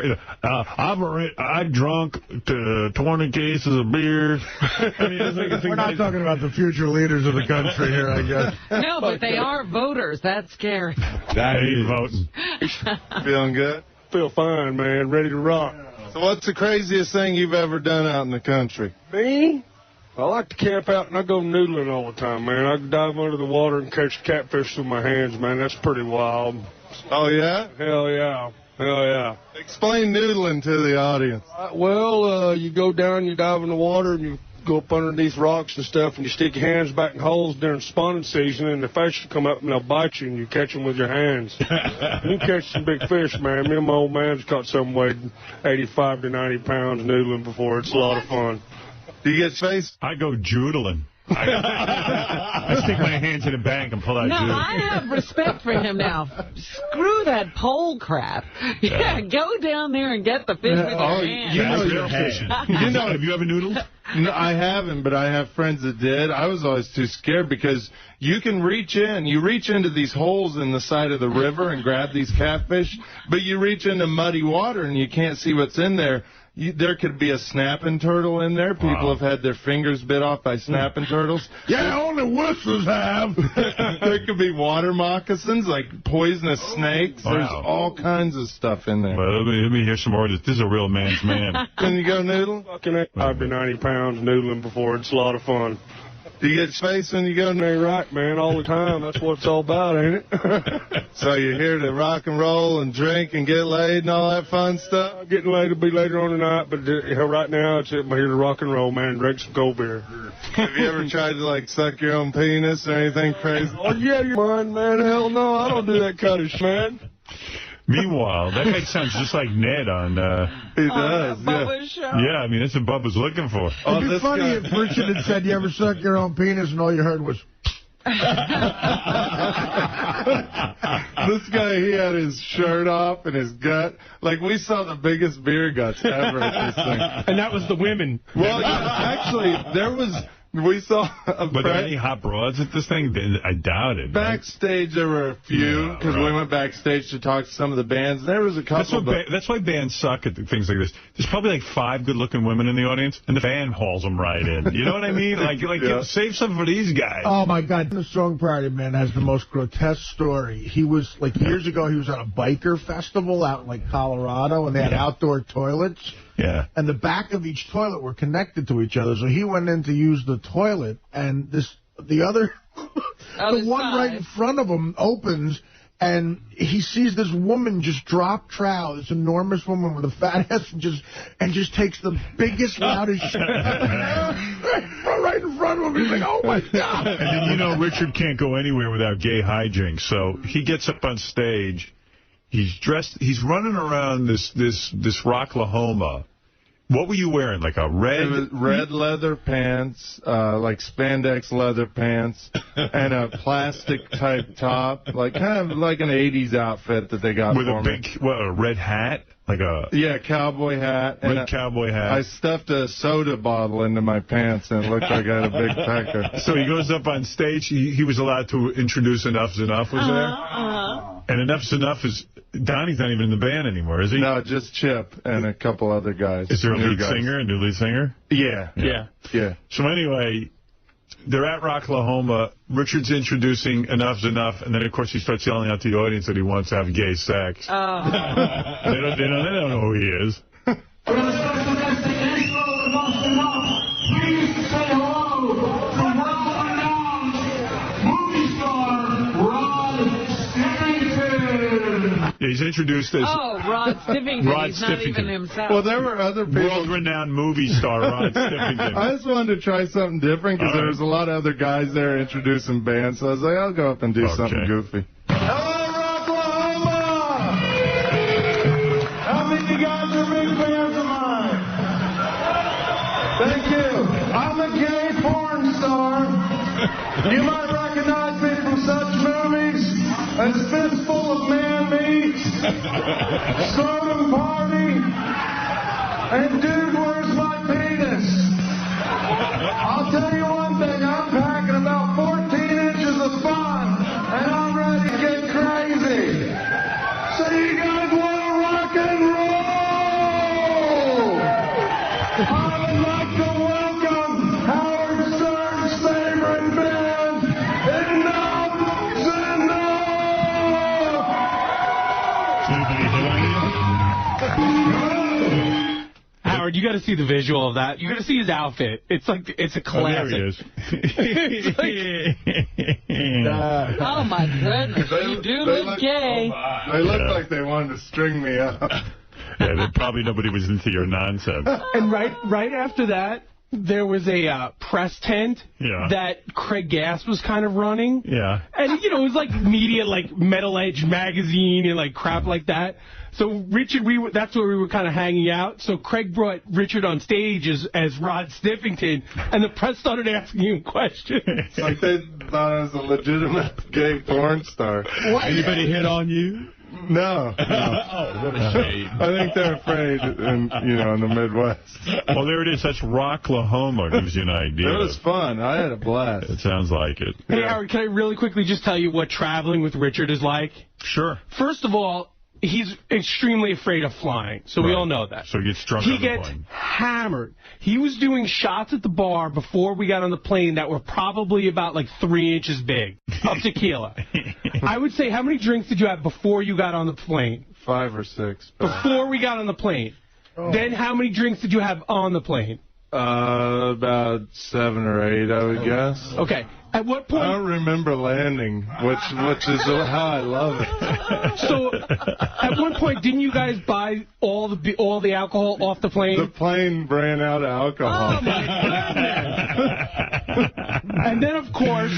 I drunk 20 cases of beer. I mean, we're not talking about the future leaders of the country here, I guess. No, but they are voters. That's scary. That ain't voting. Feeling good? Feel fine, man. Ready to rock. So what's the craziest thing you've ever done out in the country? Me? I like to camp out, and I go noodling all the time, man. I can dive under the water and catch catfish with my hands, man. That's pretty wild. Oh, yeah? Hell yeah. Hell yeah. Explain noodling to the audience. You go down, you dive in the water, and you go up underneath rocks and stuff, and you stick your hands back in holes during spawning season, and the fish will come up and they'll bite you, and you catch them with your hands. You catch some big fish, man. Me and my old man's caught some weighed 85 to 90 pounds noodling before. It's a lot of fun. Do you get face? I go joodling. I stick my hands in the bank and pull out juice. I have respect for him now. Screw that pole crap. Yeah, go down there and get the fish with your hands. You know, have you ever noodled? No, I haven't, but I have friends that did. I was always too scared because you can reach into these holes in the side of the river and grab these catfish, but you reach into muddy water and you can't see what's in there. There could be a snapping turtle in there. People have had their fingers bit off by snapping turtles. Yeah, only wusses have. There could be water moccasins, like poisonous snakes. There's all kinds of stuff in there. Well, let me hear some more. This is a real man's man. Can you go noodle? Fucking 85 to 90 pounds noodling before. It's a lot of fun. Do you get space when you go? Right, man, all the time. That's what it's all about, ain't it? So you're here to rock and roll and drink and get laid and all that fun stuff? Getting laid will be later on tonight, but right now I'm here to rock and roll, man, and drink some cold beer. Have you ever tried to, like, suck your own penis or anything crazy? Oh, yeah, you're mine, man. Hell no, I don't do that kind of shit, man. Meanwhile, that guy sounds just like Ned on... he does, Bubba's show. Yeah, I mean, that's what Bubba's looking for. It'd be funny if Richard had said, you ever suck your own penis, and all you heard was... This guy, he had his shirt off and his gut. Like, we saw the biggest beer guts ever at this thing. And that was the women. Well, actually, we saw But there any hot broads at this thing? I doubt it. Backstage, there were a few, because we went backstage to talk to some of the bands. There was a couple. That's why bands suck at things like this. There's probably like 5 good-looking women in the audience, and the band hauls them right in. You know what I mean? Save some for these guys. Oh, my God. The Strong Party Man has the most grotesque story. He was, years ago, he was at a biker festival out in, Colorado, and they had outdoor toilets. Yeah. And the back of each toilet were connected to each other. So he went in to use the toilet, and the one right in front of him opens, and he sees this woman just drop trow, this enormous woman with a fat ass, and just takes the biggest, loudest shit right in front of him. He's like, oh, my God. And then, Richard can't go anywhere without gay hijinks. So he gets up on stage. He's dressed. He's running around this Rocklahoma. What were you wearing? Like a red leather pants, like spandex leather pants, and a plastic type top, kind of like an '80s outfit that they got with for me. With a red hat, cowboy hat. Cowboy hat. I stuffed a soda bottle into my pants, and it looked like I had a big pecker. So he goes up on stage. He was allowed to introduce Enough's Enough. Was there? And Enough's Enough is. Donnie's not even in the band anymore, is he? No, just Chip and a couple other guys. Is there a new lead singer? Yeah. So anyway, they're at Rocklahoma. Richard's introducing Enough's Enough, and then, of course, he starts yelling out to the audience that he wants to have gay sex. Oh. They don't know who he is. Yeah, he's introduced as... Oh, Rod Stiffington. He's not even himself. Well, there were other people. World-renowned movie star Rod Stiffington. I just wanted to try something different because there was a lot of other guys there introducing bands. So I was like, I'll go up and do something goofy. Hello, Rocklahoma! How many of you guys are big fans of mine? Thank you. I'm a gay porn star. You might recognize me from such movies as Fistful of Man Meat, Sodom Party, and Dude, Where's My Penis? I'll tell you one thing, I'm packing about 14 inches of fun, and I'm ready to get crazy. So you guys want to rock and roll? I would like to welcome Howard Stern's favorite band, Enough's Enough! Howard, you got to see the visual of that. You got to see his outfit. It's a classic. There he is. Oh, my goodness. You do look gay. They looked like they wanted to string me up. Yeah, probably nobody was into your nonsense. And right after that, there was a press tent that Craig Gass was kind of running. Yeah. And, it was like media, like Metal Edge magazine and crap like that. So Richard, that's where we were kind of hanging out. So Craig brought Richard on stage as Rod Stiffington, and the press started asking him questions. Like they thought I was a legitimate gay porn star. What? Anybody hit on you? No. Oh, what a shame. I think they're afraid in the Midwest. Well, there it is. That's Rocklahoma. Gives you an idea. It was fun. I had a blast. It sounds like it. Hey, Howard, can I really quickly just tell you what traveling with Richard is like? Sure. First of all, he's extremely afraid of flying, so we all know that. So he gets drunk on the plane. He gets hammered. He was doing shots at the bar before we got on the plane that were probably about 3 inches big of tequila. I would say, how many drinks did you have before you got on the plane? 5 or 6. Before we got on the plane. Oh. Then how many drinks did you have on the plane? About 7 or 8, I would guess. Okay. At what point? I don't remember landing, which is how I love it. So, at one point, didn't you guys buy all the alcohol off the plane? The plane ran out of alcohol. Oh, my goodness. And then, of course...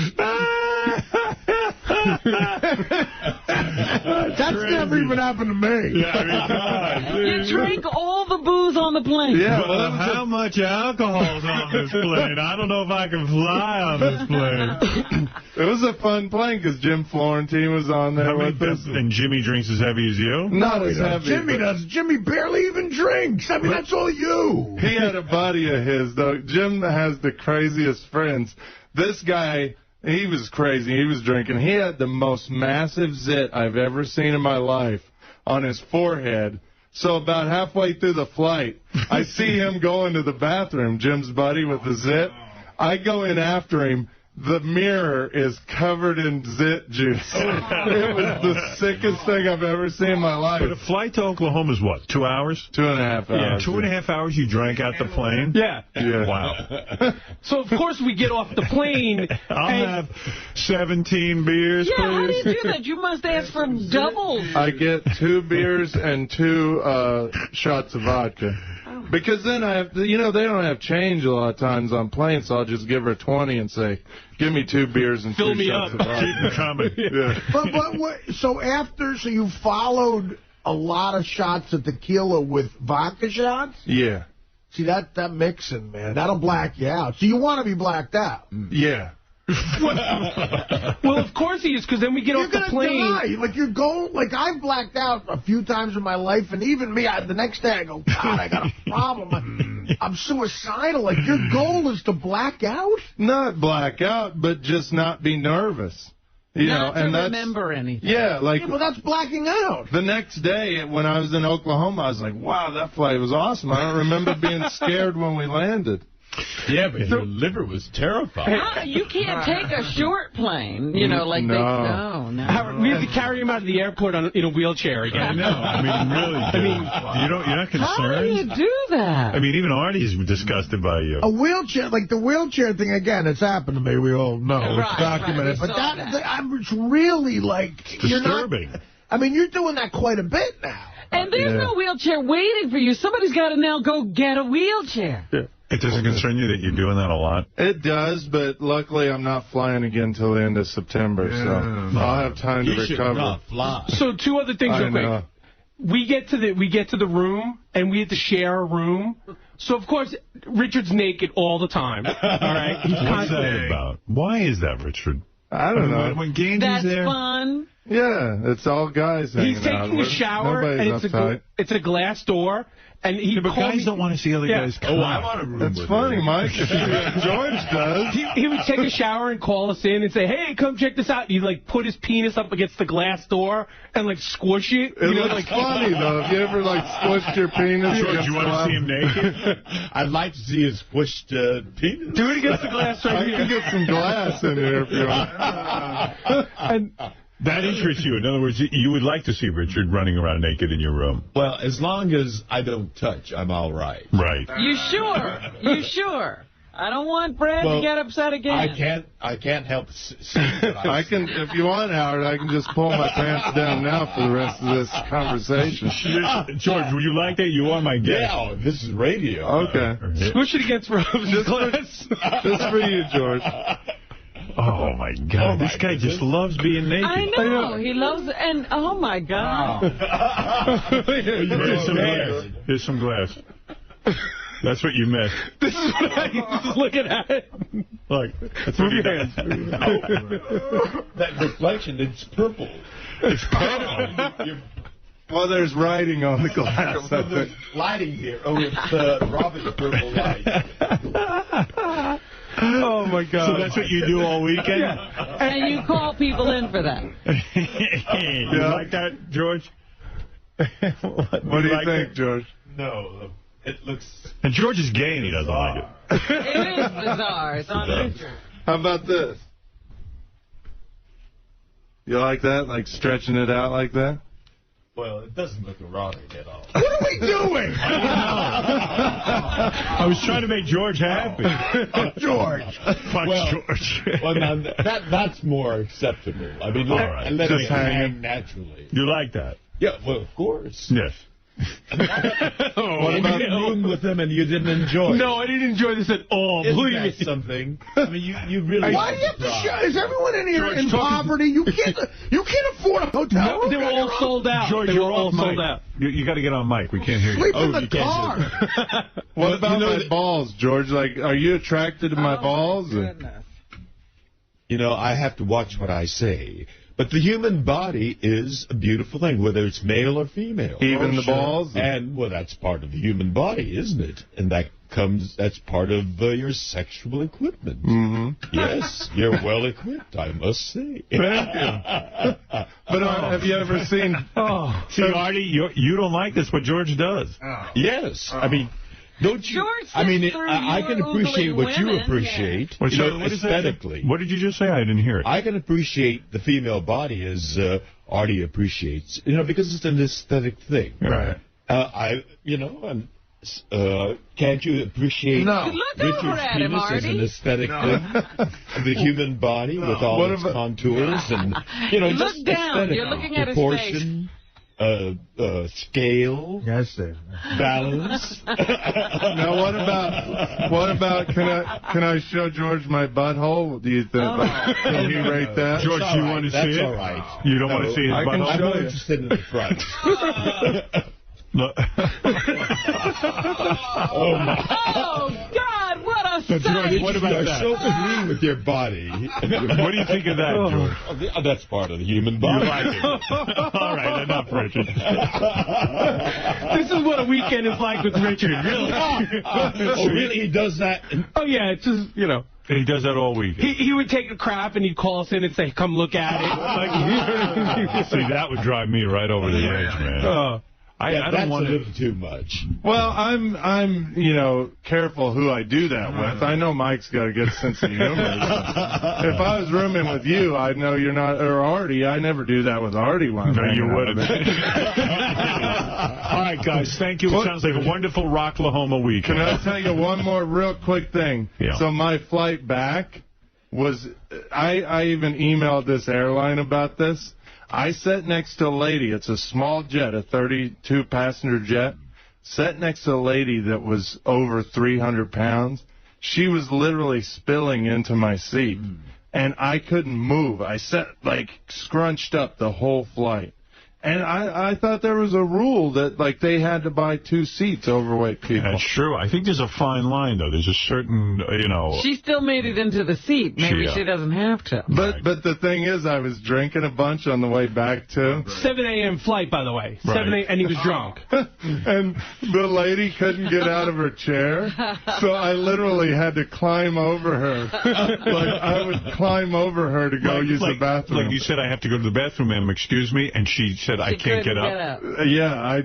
That's never even happened to me. Yeah, I mean, God. You drank all the booze on the plane. Yeah, well, how much alcohol's on this plane? I don't know if I can fly on this plane. It was a fun plane because Jim Florentine was on there with us. And Jimmy drinks as heavy as you? Not as heavy. Jimmy does. Jimmy barely even drinks. I mean, that's all you. He had a buddy of his, though. Jim has the craziest friends. This guy, he was crazy. He was drinking. He had the most massive zit I've ever seen in my life on his forehead. So about halfway through the flight, I see him go into the bathroom, Jim's buddy with the zit. I go in after him. The mirror is covered in zit juice. It was the sickest thing I've ever seen in my life. But a flight to Oklahoma is what, 2 hours? 2.5 hours. Yeah, 2.5 hours you drank out the plane? Yeah. Wow. So, of course, we get off the plane. I'll have 17 beers, Yeah, please. how do you do that? You must ask for doubles. I get 2 beers and 2 shots of vodka. Because then I have to, they don't have change a lot of times on planes, so I'll just give her 20 and say, give me 2 beers and 2 shots of vodka. Keep them coming. Yeah. But what, so you followed a lot of shots of tequila with vodka shots? Yeah. See, that mixing, man, that'll black you out. So you want to be blacked out. Yeah. Well, of course he is, because then we get off the plane. Die. Like, you're going, like, I've blacked out a few times in my life, and even me, the next day I go, God, I got a problem. I'm suicidal. Like, your goal is to black out? Not black out, but just not be nervous. Not to remember anything. Yeah, like... Yeah, well, that's blacking out. The next day, when I was in Oklahoma, I was like, wow, that flight was awesome. I don't remember being scared when we landed. Yeah, but your liver was terrified. You can't take a short plane, like no. No. We have to carry him out of the airport in a wheelchair again. I know. I mean, really. You're not concerned? How do you do that? I mean, even Artie's disgusted by you. A wheelchair, like the wheelchair thing, again, it's happened to me. We all know. Right, it's documented. right, But it's really, like... Disturbing. You're doing that quite a bit now. And there's no wheelchair waiting for you. Somebody's got to now go get a wheelchair. Yeah. It doesn't concern you that you're doing that a lot? It does, but luckily I'm not flying again until the end of September, so I'll have time to recover. Should not fly. So 2 other things real quick. We get to the room, and we have to share a room. So, of course, Richard's naked all the time. All right? What's that about? Why is that, Richard? I don't know. When Gandy's That's there... fun. Yeah, it's all guys hanging He's taking out. a shower, Nobody's and it's a glass door. And but guys don't want to see other guys come. Oh, I want a room That's with funny, her. Mike. George does. He would take a shower and call us in and say, hey, come check this out. And he'd, put his penis up against the glass door and, squish it. It looks funny, though. Have you ever, squished your penis? George, you want to see him naked? I'd like to see his squished penis. Do it against the glass right here. I can get some glass in here if you want. And that interests you. In other words, you would like to see Richard running around naked in your room. Well, as long as I don't touch, I'm all right. Right. You sure? You sure? I don't want Brad to get upset again. I can't help seeing I can, if you want, Howard, I can just pull my pants down now for the rest of this conversation. George, would you like that? You are my guest. Yeah, this is radio. Okay. Squish it against Robin's glass. Just for you, George. Oh, my God. This guy just loves being naked. I know. He loves it. And, oh, my God. Here's some glass. Here's some glass. That's what you missed. This is what I was looking at. Look. That's what you did. That reflection, it's purple. It's purple. Well, there's writing on the glass. There's lighting here. Oh, it's Robin's purple light. Oh, my God. So that's what you do all weekend? Yeah. And you call people in for that. You like that, George? What do you think, George? No, it looks... And George is gay and he doesn't like it. It is bizarre. It's on picture. How about this? You like that? Like stretching it out like that? Well, it doesn't look erotic at all. What are we doing? I was trying to make George happy. George. George. Well, now, that's more acceptable. I mean, all right. let Just it hang naturally. You like that? Yeah, well, of course. Yes. What about the room with him and you didn't enjoy it? No, I didn't enjoy this at all. Isn't Believe that me. something? I mean, you really... Why do you have to show? Is everyone in here in poverty? You can't afford a hotel room. They were all sold out. George, They you're were all off sold mic. out. You got to get on mic. We can't hear you. Sleep in the car. What about my balls, George? Like, are you attracted to my balls? You know, I have to watch what I say. But the human body is a beautiful thing, whether it's male or female. Even the balls? And, well, that's part of the human body, isn't it? And that's part of your sexual equipment. Mm-hmm. Yes, you're well equipped, I must say. Thank you. But have you ever seen... See, Artie, you don't like this, but George does. Yes. I mean... Don't you? George I mean, sits through I can your appreciate oogly what you women, appreciate, What aesthetically. What did you just say? I didn't hear it. I can appreciate the female body as Artie appreciates, because it's an aesthetic thing. Right. Can't you appreciate Richard's penis as an aesthetic thing? The human body with all its contours and, Look just down. aesthetic You're looking at his face. proportion. Scale, yes, sir. Balance. Now, what about? Can I show George my butthole? Do you think? Can he rate that? George, you want to see it? That's all right. You don't want to see his butthole? I'm more interested in the front. Oh, God, what a sight. What about that? You're so free with your body. What do you think of that, George? That's part of the human body. You like it. All right, enough, Richard. This is what a weekend is like with Richard, really. Oh, really? He does that? Oh, yeah, it's just, He does that all week. He would take a crap and he'd call us in and say, come look at it. See, that would drive me right over the edge, man. I don't want a little too much. Well, I'm careful who I do that with. I know Mike's got a good sense of humor. If I was rooming with you, I'd know you're not, or Artie. I never do that with Artie. No, you wouldn't. All right, guys, thank you. It sounds like a wonderful Rocklahoma week. Can I tell you one more real quick thing? Yeah. So my flight back was, I even emailed this airline about this. I sat next to a lady. It's a small jet, a 32-passenger jet. Sat next to a lady that was over 300 pounds. She was literally spilling into my seat, and I couldn't move. I sat, scrunched up the whole flight. And I thought there was a rule that, they had to buy 2 seats, overweight people. That's true. I think there's a fine line, though. There's a certain, She still made it into the seat. Maybe she doesn't have to. But the thing is, I was drinking a bunch on the way back, too. 7 a.m. flight, by the way. 7 a.m. And he was drunk. And the lady couldn't get out of her chair, so I literally had to climb over her. I would climb over her to go use the bathroom. Like you said, I have to go to the bathroom, ma'am, excuse me, and she said, I can't get up. Yeah, I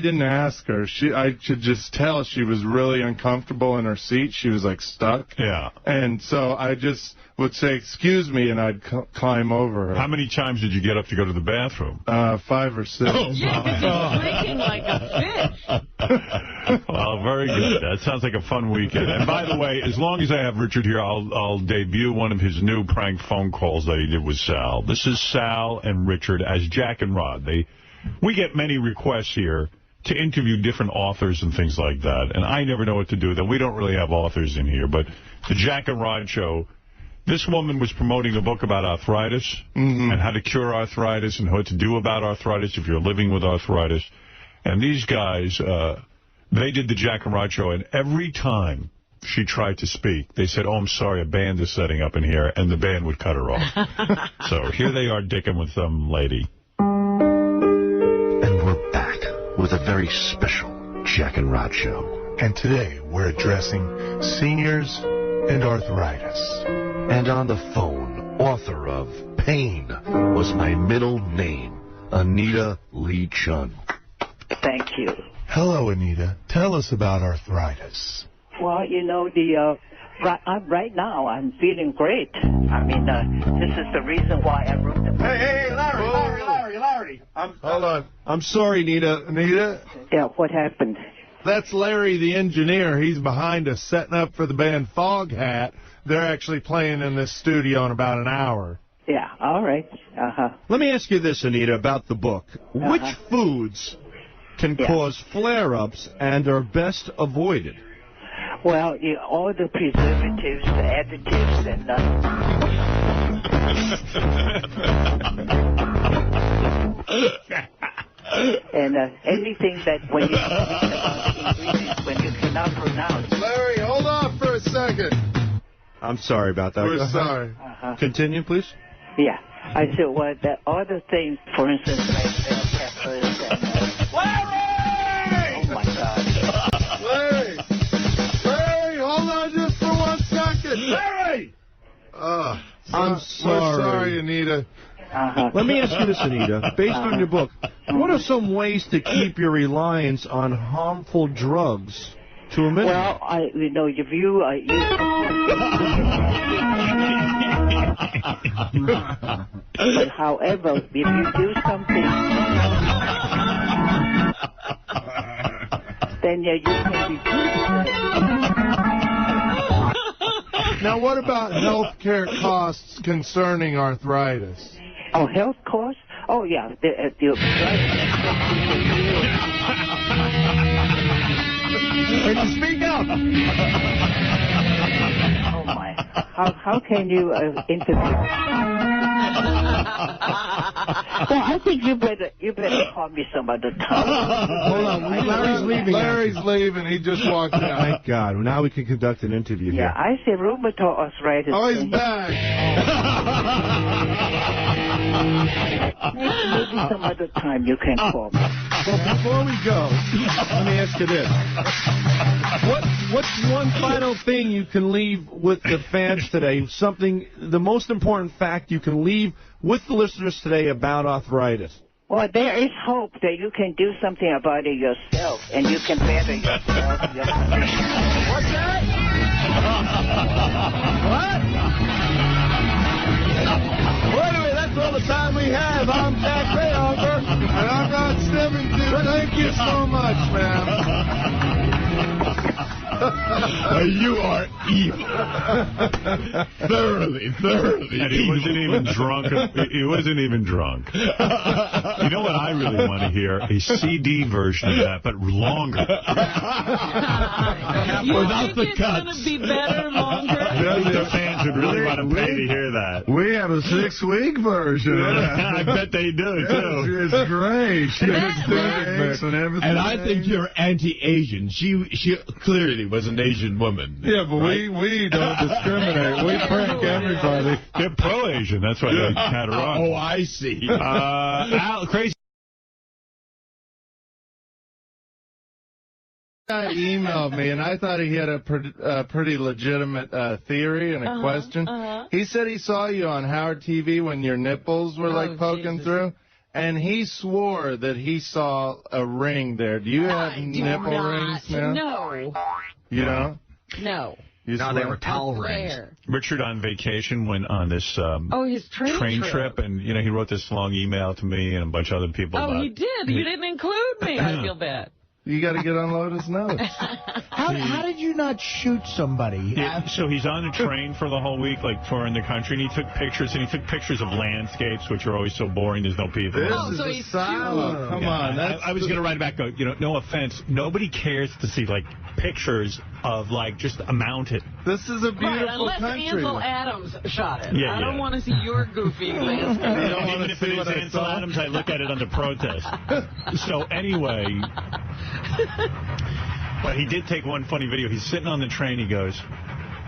didn't ask her. I could just tell she was really uncomfortable in her seat. She was stuck. Yeah. And so I just would say, excuse me, and I'd climb over her. How many times did you get up to go to the bathroom? 5 or 6. Oh, yeah, because you're drinking like a fish. Well, very good. That sounds like a fun weekend. And by the way, as long as I have Richard here, I'll debut one of his new prank phone calls that he did with Sal. This is Sal and Richard as Jack and Rod. We get many requests here to interview different authors and things like that, and I never know what to do with them. We don't really have authors in here, but the Jack and Rod show, this woman was promoting a book about arthritis and how to cure arthritis and what to do about arthritis if you're living with arthritis. And these guys, they did the Jack and Rod show, and every time she tried to speak, they said, oh, I'm sorry, a band is setting up in here, and the band would cut her off. So here they are dicking with some lady. And we're back with a very special Jack and Rod show. And today we're addressing seniors and arthritis. And on the phone, author of Pain Was My Middle Name, Anita Lee Chun. Thank you. Hello, Anita. Tell us about arthritis. Well, right now I'm feeling great. This is the reason why I wrote the book. Hey, Larry. Hold on. I'm sorry, Anita. Anita? Yeah, what happened? That's Larry, the engineer. He's behind us setting up for the band Foghat. They're actually playing in this studio in about an hour. Yeah, all right. Let me ask you this, Anita, about the book. Which foods can cause flare-ups and are best avoided? Well, all the preservatives, the additives, and anything that when you ingredients when you cannot pronounce. Larry, hold on for a second. I'm sorry about that. We're sorry. Continue, please. Yeah. I said, well, all the things, for instance, like bell peppers and... Larry! Oh, my God. Larry, hold on just for 1 second. Larry! I'm sorry. We're sorry, Anita. Let me ask you this, Anita. Based on your book, what are some ways to keep your reliance on harmful drugs to a minimum? Well, if you... But however, if you do something, then you can be Now, what about health care costs concerning arthritis? Oh, health costs? Oh, yeah. Can you speak up? Oh, my. How can you interview? Well, I think you better call me some other time. Hold on, Larry's leaving. Larry's leaving. He just walked out. Thank God. Now we can conduct an interview here. Yeah, I say rheumatoid arthritis. Oh, he's back. Maybe some other time you can call me. Well, before we go, let me ask you this. What's one final thing you can leave with the fans today? The most important fact you can leave with the listeners today about arthritis? Well, there is hope that you can do something about it yourself, and you can better yourself. What's that? What? Well, anyway, that's all the time we have. I'm Jack Greyhound, and I'm Rod Stevenson. Thank you so much, man. You are evil. thoroughly and he wasn't even drunk. He wasn't even drunk. You know what I really want to hear? A CD version of that, but longer. Without the cuts. It's going to be better longer? The fans would really want to pay to hear that. We have a 6-week version. I bet they do, too. It's great. And I think you're anti-Asian. She clearly was an Asian woman. Yeah, but right? we don't discriminate. We prank everybody. They're pro-Asian. That's why they had her on. Oh, I see. Al, crazy. Guy emailed me, and I thought he had a pretty legitimate theory and a question. He said he saw you on Howard TV when your nipples were poking through, and he swore that he saw a ring there. Do you have nipple rings now? No. You don't? No. No, they were towel rings. Richard on vacation went on this his train trip, and he wrote this long email to me and a bunch of other people. Oh, he did. You didn't include me. I feel bad. You got to get on Lotus Notes. How did you not shoot somebody? Yeah, so he's on a train for the whole week, touring the country, and he took pictures of landscapes, which are always so boring. There's no people. This is asylum. Come on. I was going to write back, no offense, nobody cares to see, pictures of, just a mountain. This is a beautiful country. Unless Ansel Adams shot it. Yeah, I don't want to see your goofy landscape. Even if it is Ansel Adams, I look at it under protest. So anyway... But he did take one funny video. He's sitting on the train. He goes,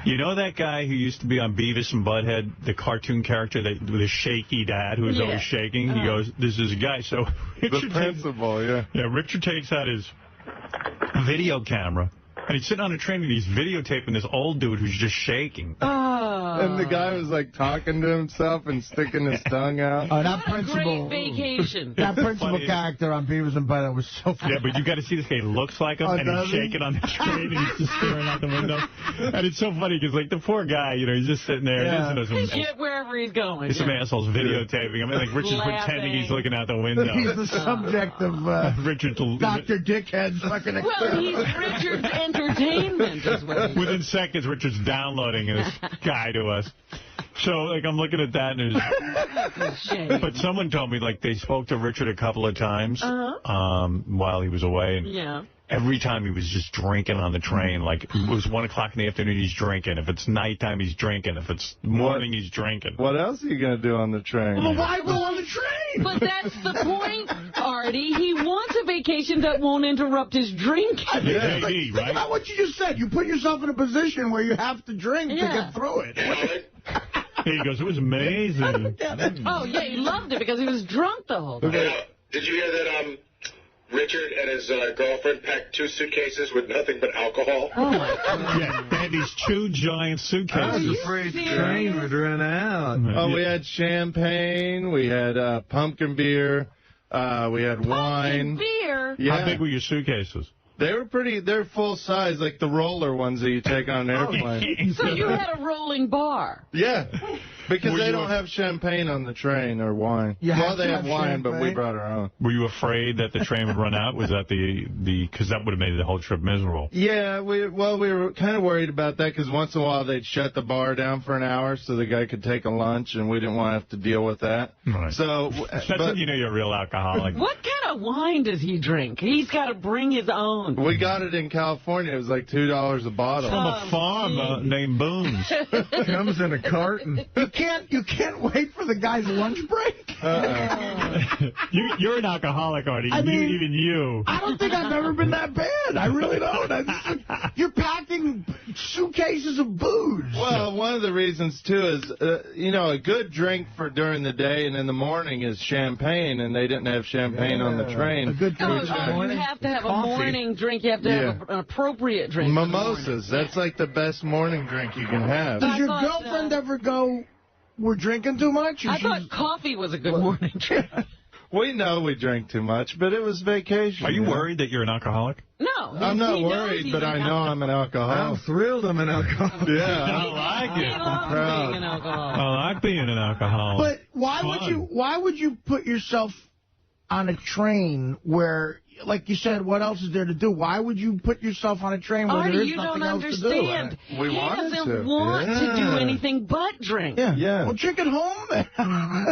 you know that guy who used to be on Beavis and Butthead, the cartoon character with the shaky dad who was always shaking? He goes, this is a guy. So Richard Richard takes out his video camera. And he's sitting on a train and he's videotaping this old dude who's just shaking. And the guy was talking to himself and sticking his tongue out. Oh, that principal. Great vacation. That principal character on Beavis and Butthead was so funny. Yeah, but you got to see this guy. He looks like him, and he's shaking on the train, and he's just staring out the window. And it's so funny because, the poor guy, he's just sitting there. He's shit wherever he's going. Some assholes videotaping him. Richard's pretending he's looking out the window. He's the subject of Dr. Dickhead's fucking experiment. Well, he's Richard's entertainment as well. Within seconds, Richard's downloading this guy to us. So, like, I'm looking at that, and but someone told me, like, they spoke to Richard a couple of times while he was away. And every time he was just drinking on the train. Like, it was 1 o'clock in the afternoon, he's drinking. If it's nighttime, he's drinking. If it's morning, he's drinking. What else are you going to do on the train? Well, why go on the train? But that's the point, Artie. He wants a vacation that won't interrupt his drinking. Think about what you just said. You put yourself in a position where you have to drink to get through it. He goes, it was amazing. Oh, yeah, he loved it because he was drunk the whole time. Did you hear that Richard and his girlfriend packed 2 suitcases with nothing but alcohol? Oh, my God. Yeah, they had these 2 giant suitcases. I was afraid the train would run out. Oh, we had champagne. We had pumpkin beer. We had wine. Beer? Yeah. How big were your suitcases? They're full size, like the roller ones that you take on an airplane. So you had a rolling bar? Yeah, because they don't have champagne on the train or wine. Well, they have wine, but we brought our own. Were you afraid that the train would run out? Was that because that would have made the whole trip miserable? Yeah, we were kind of worried about that because once in a while they'd shut the bar down for an hour so the guy could take a lunch, and we didn't want to have to deal with that. Right. So that's when you know you're a real alcoholic. What kind of wine does he drink? He's got to bring his own. We got it in California. It was like $2 a bottle. From a farm named Boone's. Comes in a carton. You can't wait for the guy's lunch break. You're an alcoholic, Artie. I mean, even you. I don't think I've ever been that bad. I really don't. You're packing suitcases of booze. Well, one of the reasons, too, is, a good drink for during the day and in the morning is champagne, and they didn't have champagne on the train. A good drink you have to have a morning drink. You have to have an appropriate drink. Mimosas. That's like the best morning drink you can have. Does your girlfriend ever go, we're drinking too much? I thought coffee was a good morning drink. We know we drink too much, but it was vacation. Are you worried that you're an alcoholic? No. I'm not worried, but I know I'm an alcoholic. I'm thrilled I'm an alcoholic. Yeah. I like it. I'm proud. Being an alcoholic. I like being an alcoholic. But why would you put yourself on a train where, like you said, what else is there to do? Why would you put yourself on a train where there is nothing else to do? Understand. He doesn't want to do anything but drink. Yeah. Well, drink at home then.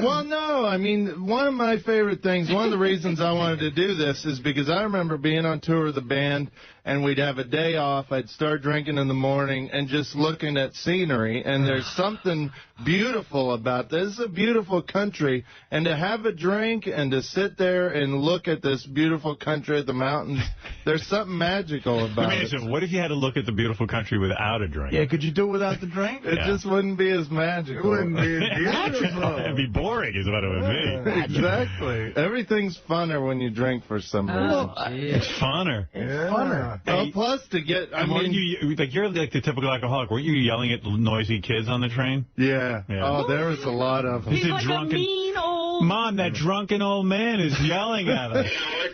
Well, no. I mean, one of my favorite things, one of the reasons I wanted to do this is because I remember being on tour with the band, and we'd have a day off. I'd start drinking in the morning and just looking at scenery, and there's something beautiful about this. It's a beautiful country, and to have a drink and to sit there and look at this beautiful country at the mountains, there's something magical about it. What if you had to look at the beautiful country without a drink? Yeah, could you do it without the drink? It just wouldn't be as magical. It wouldn't be as beautiful. It'd be boring is what it would be. Exactly. Everything's funner when you drink for some reason. It's funner. It's funner. Oh, plus to get, you're like the typical alcoholic. Weren't you yelling at noisy kids on the train? Yeah. Oh, there was a lot of them. He's like a mean old... Mom, that drunken old man is yelling at us.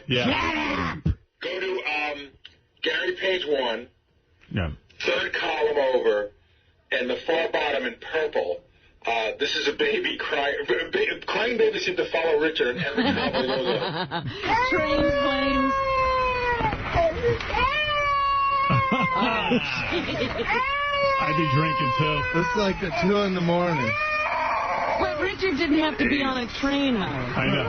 Yeah. Go to Gary page 1. Yeah. Third column over, and the far bottom in purple. This is a baby crying. Crying babies seem to follow Richard and every column goes up. Trains, planes. I'd be drinking, too. It's like at 2 in the morning. But Richard didn't have to be on a train, Howard. I know.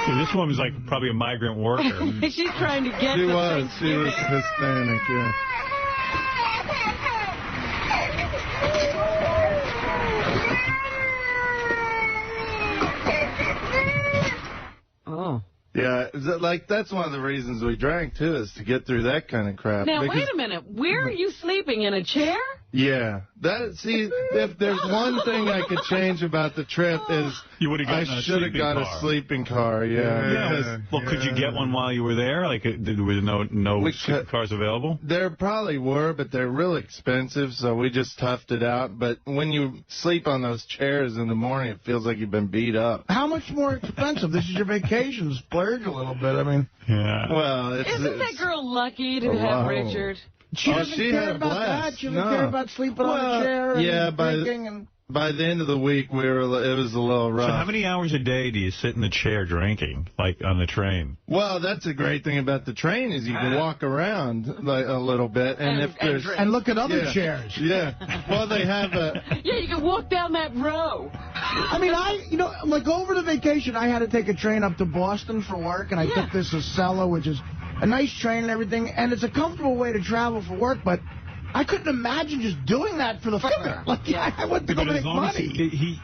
See, this woman's like probably a migrant worker. She's trying to get She was Hispanic, yeah. Oh. Yeah, that's one of the reasons we drank, too, is to get through that kind of crap. Now, wait a minute. Where are you sleeping? In a chair? Yeah. If there's one thing I could change about the trip is I should have got a sleeping car, yeah. Well, could you get one while you were there? Like, there was no sleeping cars available? There probably were, but they're real expensive, so we just toughed it out. But when you sleep on those chairs in the morning, it feels like you've been beat up. How much more expensive? This is your vacation. Splurge a little bit. I mean, yeah. Well, isn't that girl lucky to have Richard? She doesn't care about that. She doesn't care about sleeping on a chair and drinking. by the end of the week, it was a little rough. So how many hours a day do you sit in the chair drinking, like on the train? Well, that's a great thing about the train is you can walk around like a little bit, and look at other chairs. Yeah. Well, they have a. Yeah, you can walk down that row. I mean, like over the vacation, I had to take a train up to Boston for work, and I took this Acela, which is a nice train and everything, and it's a comfortable way to travel for work, but I couldn't imagine just doing that for the fare. Like, I went to go make money.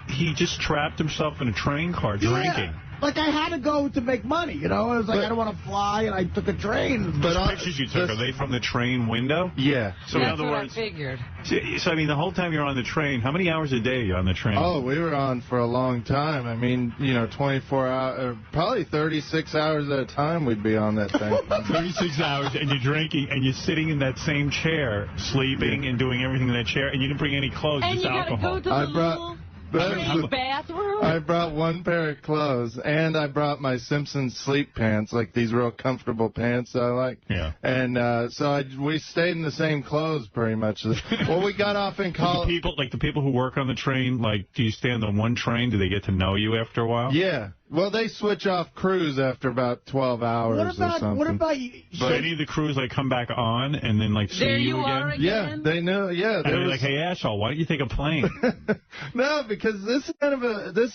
He just trapped himself in a train car drinking. Like, I had to go to make money, you know? I was like, I don't want to fly, and I took a train. But the pictures you took, are they from the train window? Yeah. So in other words, I figured. So, I mean, the whole time you're on the train, how many hours a day are you on the train? Oh, we were on for a long time. I mean, 24 hours, probably 36 hours at a time we'd be on that thing. 36 hours, and you're drinking, and you're sitting in that same chair, sleeping and doing everything in that chair, and you didn't bring any clothes, and just alcohol. And you got to go to the bathroom? I brought one pair of clothes, and I brought my Simpsons sleep pants, like these real comfortable pants I like. Yeah. And so we stayed in the same clothes pretty much. Well, we got off in college. The people who work on the train, like, do you stand on one train? Do they get to know you after a while? Yeah. Well, they switch off crews after about 12 hours or something. What about you? But any of the crews, like, come back on and then, like, see you again? Yeah, they know. Yeah. And they're like, hey, asshole, why don't you take a plane? No, because this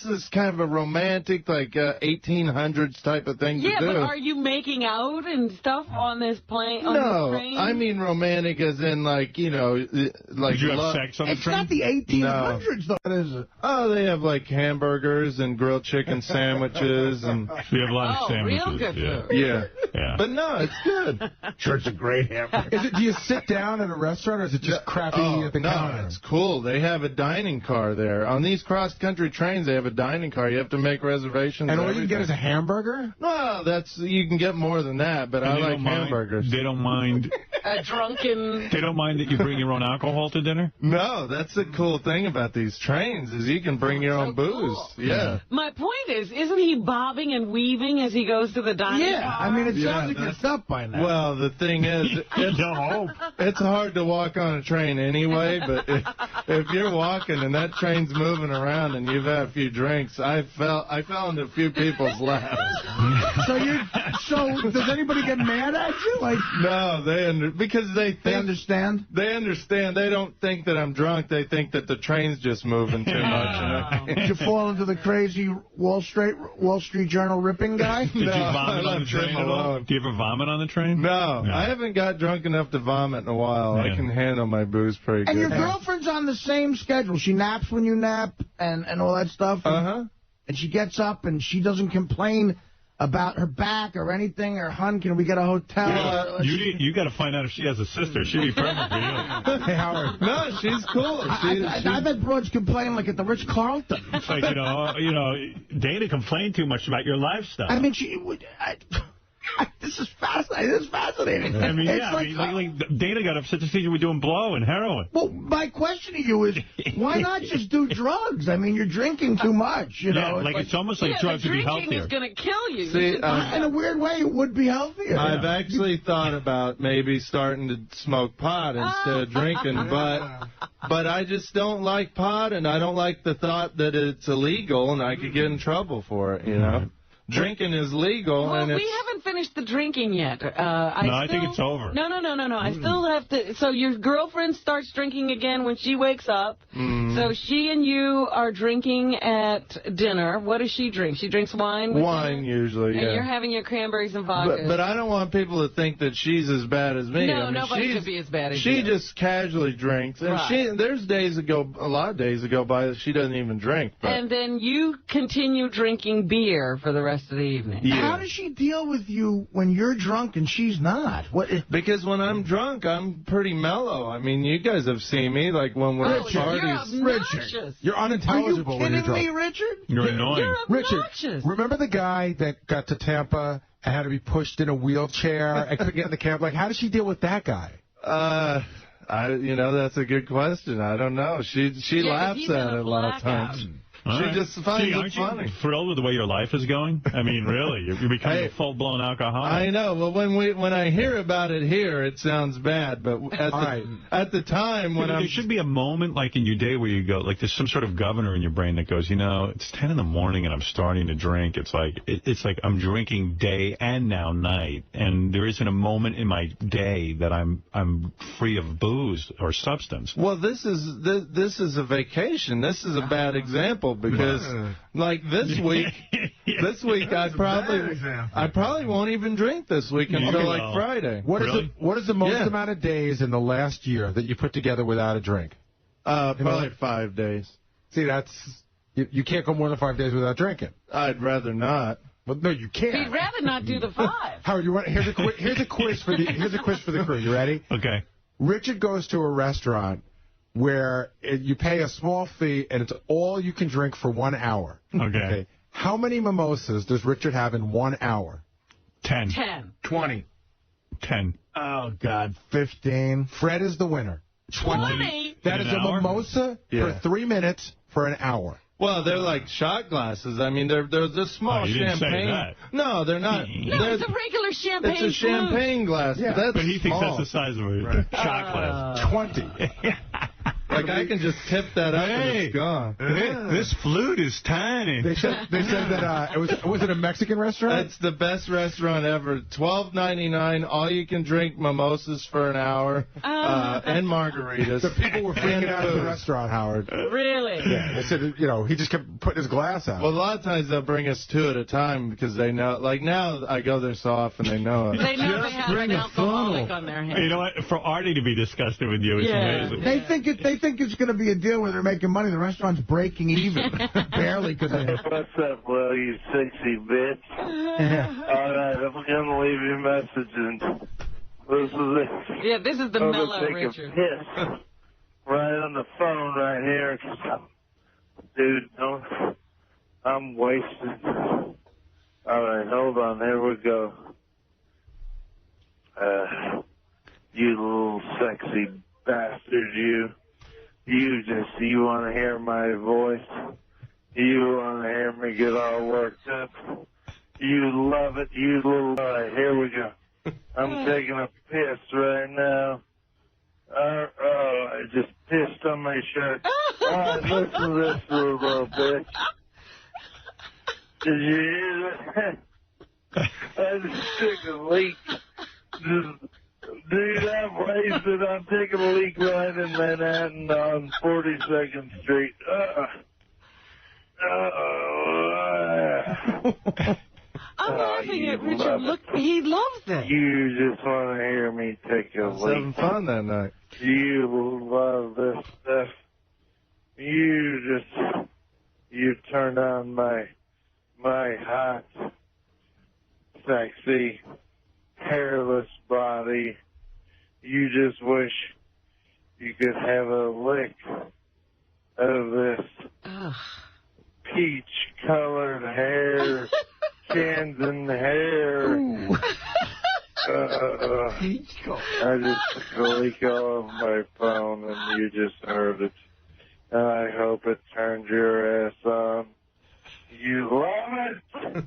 is kind of a romantic, like, 1800s type of thing to do. Yeah, but are you making out and stuff on this plane? On No, this train? I mean romantic as in, like, like... Did you have sex on the train? It's not the 1800s, though. What is it? Oh, they have, like, hamburgers and grilled chicken sandwiches. And we have a lot of sandwiches. Real good food. Yeah. But no, it's good. Sure, it's a great hamburger. Do you sit down at a restaurant, or is it just crappy at the counter? No, it's cool. They have a dining car there. On these cross-country trains, they have a dining car. You have to make reservations. And all you can get is a hamburger? No, you can get more than that, but I like hamburgers. They don't mind... A drunken... They don't mind that you bring your own alcohol to dinner? No, that's the cool thing about these trains, is you can bring your own booze. Cool. Yeah. My point is, isn't he bobbing and weaving as he goes to the dining car? I mean, it sounds like it's up by now. Well, the thing is, it's hard to walk on a train anyway, but if you're walking and that train's moving around and you've had a few drinks, I fell into a few people's laps. So does anybody get mad at you? Like, no, because they understand? They understand. They don't think that I'm drunk. They think that the train's just moving too much. Did you fall into the crazy Wall Street Journal ripping guy? Did you vomit on the train at all? Do you ever vomit on the train? No, I haven't got drunk enough to vomit in a while. Yeah. I can handle my booze pretty good. And your girlfriend's on the same schedule. She naps when you nap and all that stuff. And she gets up and she doesn't complain about her back or anything, or, hun, can we get a hotel? You got to find out if she has a sister. She'd be perfect for you. Hey, Howard. No, she's cool. I've had broads complain like at the Ritz-Carlton. It's like, Dana complained too much about your lifestyle. I mean, she would... This is fascinating. This is fascinating. I mean, like Dana got upset to see you were doing blow and heroin. Well, my question to you is, why not just do drugs? I mean, you're drinking too much, you know. Like it's almost like drugs would be healthier. Drinking is going to kill you. See, in a weird way, it would be healthier. I've actually thought about maybe starting to smoke pot instead of drinking, but I just don't like pot, and I don't like the thought that it's illegal and I could get in trouble for it, you know. Drinking is legal. Well, and we haven't finished the drinking yet. I think it's over. No. I still have to. So your girlfriend starts drinking again when she wakes up. So she and you are drinking at dinner. What does she drink? She drinks wine? Wine, usually, yeah. And you're having your cranberries and vodka. But I don't want people to think that she's as bad as me. No, nobody should be as bad as you. She just casually drinks. And there's a lot of days go by that she doesn't even drink. But. And then you continue drinking beer for the rest of the evening. Yeah. How does she deal with you when you're drunk and she's not? Because when I'm drunk, I'm pretty mellow. I mean, you guys have seen me, like when we're at parties. Richard, you're unintelligible when you're drunk. Are you kidding me, Richard? You're annoying. You're Richard, remember the guy that got to Tampa and had to be pushed in a wheelchair and couldn't get in the cab? Like, how does she deal with that guy? That's a good question. I don't know. She laughs at it a lot of times. All She just finds Gee, it aren't funny. you thrilled with the way your life is going? I mean, really, you're becoming a full-blown alcoholic. I know. Well, when I hear about it here, it sounds bad. But at the time when there should be a moment like in your day where you go, like there's some sort of governor in your brain that goes, it's 10 in the morning and I'm starting to drink. It's like I'm drinking day and now night, and there isn't a moment in my day that I'm free of booze or substance. Well, this is a vacation. This is a bad example because, like this week, I probably won't even drink this week until like Friday. What is the most amount of days in the last year that you put together without a drink? Probably 5 days. See, that's you can't go more than 5 days without drinking. I'd rather not. Well, no, you can't. He'd rather not do the 5. Howard, here's a quiz for the crew. You ready? Okay. Richard goes to a restaurant where you pay a small fee and it's all you can drink for 1 hour. Okay. How many mimosas does Richard have in 1 hour? 10. 20. 10. Oh, God. 15. Fred is the winner. 20? That is a mimosa for 3 minutes for an hour. Well, they're like shot glasses. I mean, they're small you didn't champagne. say that. No, they're not. No, it's a regular champagne It's a champagne glass. Yeah. But he thinks small. that's the size of a shot glass. 20. Like, I can just tip that up and it's gone. This flute is tiny. They said that was it a Mexican restaurant? It's the best restaurant ever. $12.99, all you can drink mimosas for an hour, and margaritas. The people were freaking out at the restaurant, Howard. Really? Yeah. They said, he just kept putting his glass out. Well, a lot of times they'll bring us 2 at a time because they know. Like now, I go there so often they know it. They know they have an alcoholic on their hands. You know what? For Artie to be disgusted with you is amazing. They think it's going to be a deal where they're making money. The restaurant's breaking even. Barely because What's up, Will, you sexy bitch? All right, I'm going to leave you a message. And this is it. Yeah, this is the I'm mellow gonna take Richard. a piss right on the phone right here. Dude, I'm wasted. All right, hold on. Here we go. You little sexy bastard, you. You want to hear my voice? You want to hear me get all worked up? You love it, you little... All right, here we go. I'm taking a piss right now. I just pissed on my shirt. All right, listen to this little bitch. Did you hear that? I just took a leak. Dude, I'm wasted. I'm taking a leak right in Manhattan on 42nd Street. I'm laughing at Richard. Look, he loves it. You just want to hear me take a leak. Having fun that night. You love this stuff. You turned on my hot, sexy, hairless body. You just wish you could have a lick of this peach-colored hair, Kansan hair. I just took a leak all over my phone, and you just heard it. And I hope it turned your ass on. You love it.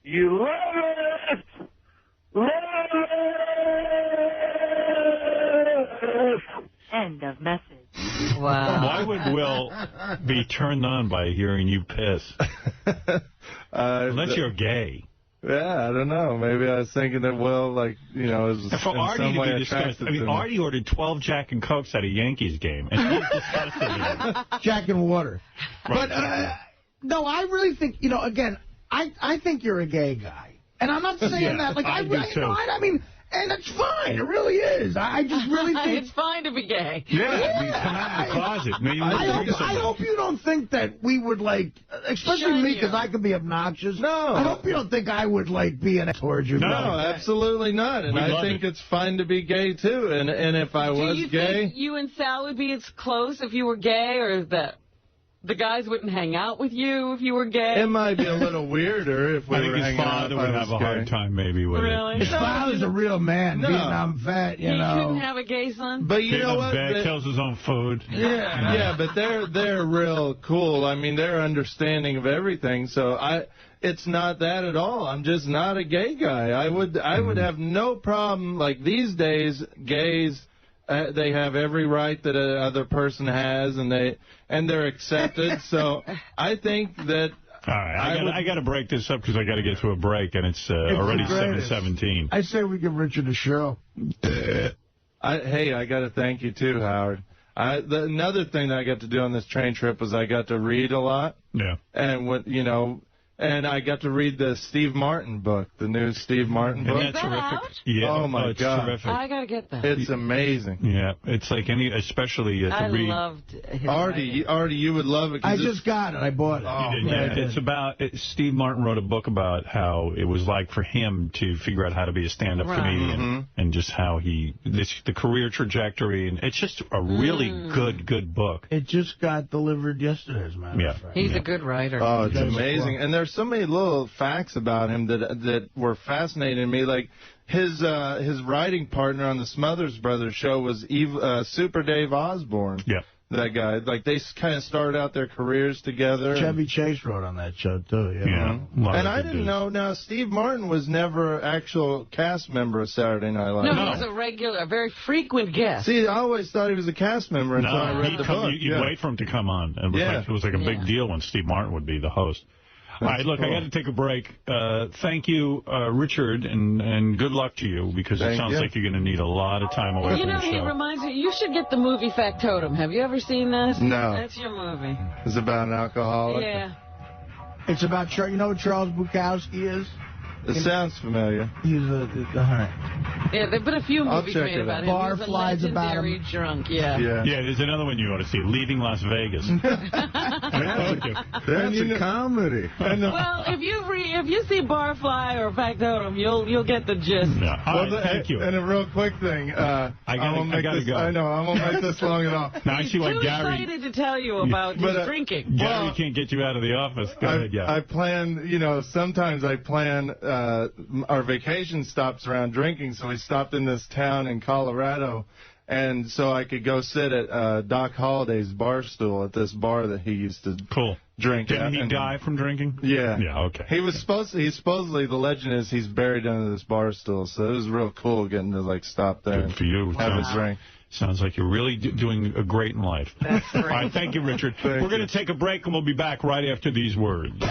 You love it. End of message. Wow. Why would Will be turned on by hearing you piss? Unless you're gay. Yeah, I don't know. Maybe I was thinking that Will, like, is in For Artie some to way be disgusted. attracted I mean, to me. Artie ordered 12 Jack and Cokes at a Yankees game, and he's disgusted with it. Jack and water. Right. But, no, I really think, again, I think you're a gay guy. And I'm not saying that. Like, I do too. I mean, and it's fine. It really is. I just really think... It's fine to be gay. Yeah, I mean, come out of the closet. Maybe I hope you don't think that we would, like, especially me, because I can be obnoxious. No. I hope you don't think I would, like, be an towards you. No, absolutely not. And I think it's fine to be gay, too. And if I was Do you gay... think you and Sal would be as close if you were gay, or is that... The guys wouldn't hang out with you if you were gay? It might be a little weirder if we I think were his hanging out. father would have a hard time maybe with Really? it. His father's a real man, No. Vietnam vet, you He know. couldn't have a gay son? But you know what? Bear kills his own food. Yeah, but they're real cool. I mean, they're understanding of everything. So it's not that at all. I'm just not a gay guy. I would have no problem. Like these days, gays, they have every right that another person has, and they're accepted. So I think that. All right, I got to break this up because I got to get to a break, and it's already 7:17. I say we give Richard a show. I got to thank you too, Howard. Another thing that I got to do on this train trip was I got to read a lot. Yeah. And I got to read the Steve Martin book, the new Steve Martin book. Isn't that terrific? Yeah. Oh, my it's God. Terrific. I got to get that. It's amazing. Yeah. It's like especially to I read. loved his Artie, you would love it. I just got it. I bought it. Oh, Yeah, it's about Steve Martin wrote a book about how it was like for him to figure out how to be a stand-up comedian and just how the career trajectory, and it's just a really good book. It just got delivered yesterday, as a matter of fact. He's a good writer. Oh, it's amazing. And there's so many little facts about him that were fascinating to me. Like his writing partner on the Smothers Brothers show was Super Dave Osborne. Yeah. That guy. Like they kind of started out their careers together. Chevy Chase wrote on that show, too. Yeah. And I didn't know. Now, Steve Martin was never an actual cast member of Saturday Night Live. No, he was a very frequent guest. See, I always thought he was a cast member until I read the book. You'd wait for him to come on. It was like a big deal when Steve Martin would be the host. All right, look, I got to take a break. Thank you, Richard, and good luck to you, because it sounds like you're going to need a lot of time away from the show. It reminds me, you should get the movie Factotum. Have you ever seen that? No. That's your movie. It's about an alcoholic. Yeah. It's about, you know what Charles Bukowski is? It sounds familiar. He's Yeah, there've been a few movies made about him. Barflies He was a about legendary him. drunk, yeah. Yeah, there's another one you ought to see, Leaving Las Vegas. That's a comedy. Well, if you see Barfly or Factotum, you'll get the gist. Yeah. All right, thank you. And a real quick thing. I gotta go. I know, I won't make this long at all. Now, I see why Too Gary... excited to tell you about his drinking. Gary can't get you out of the office. Go ahead, Gary. I plan, sometimes I plan our vacation stops around drinking, so we stopped in this town in Colorado, and so I could go sit at Doc Holliday's bar stool at this bar that he used to drink at. Didn't he die from drinking? Yeah. Yeah, okay. He's supposedly, the legend is he's buried under this bar stool, so it was real cool getting to, stop there Good for you. have a drink. Sounds like you're really doing great in life. All right, thank you, Richard. We're going to take a break, and we'll be back right after these words.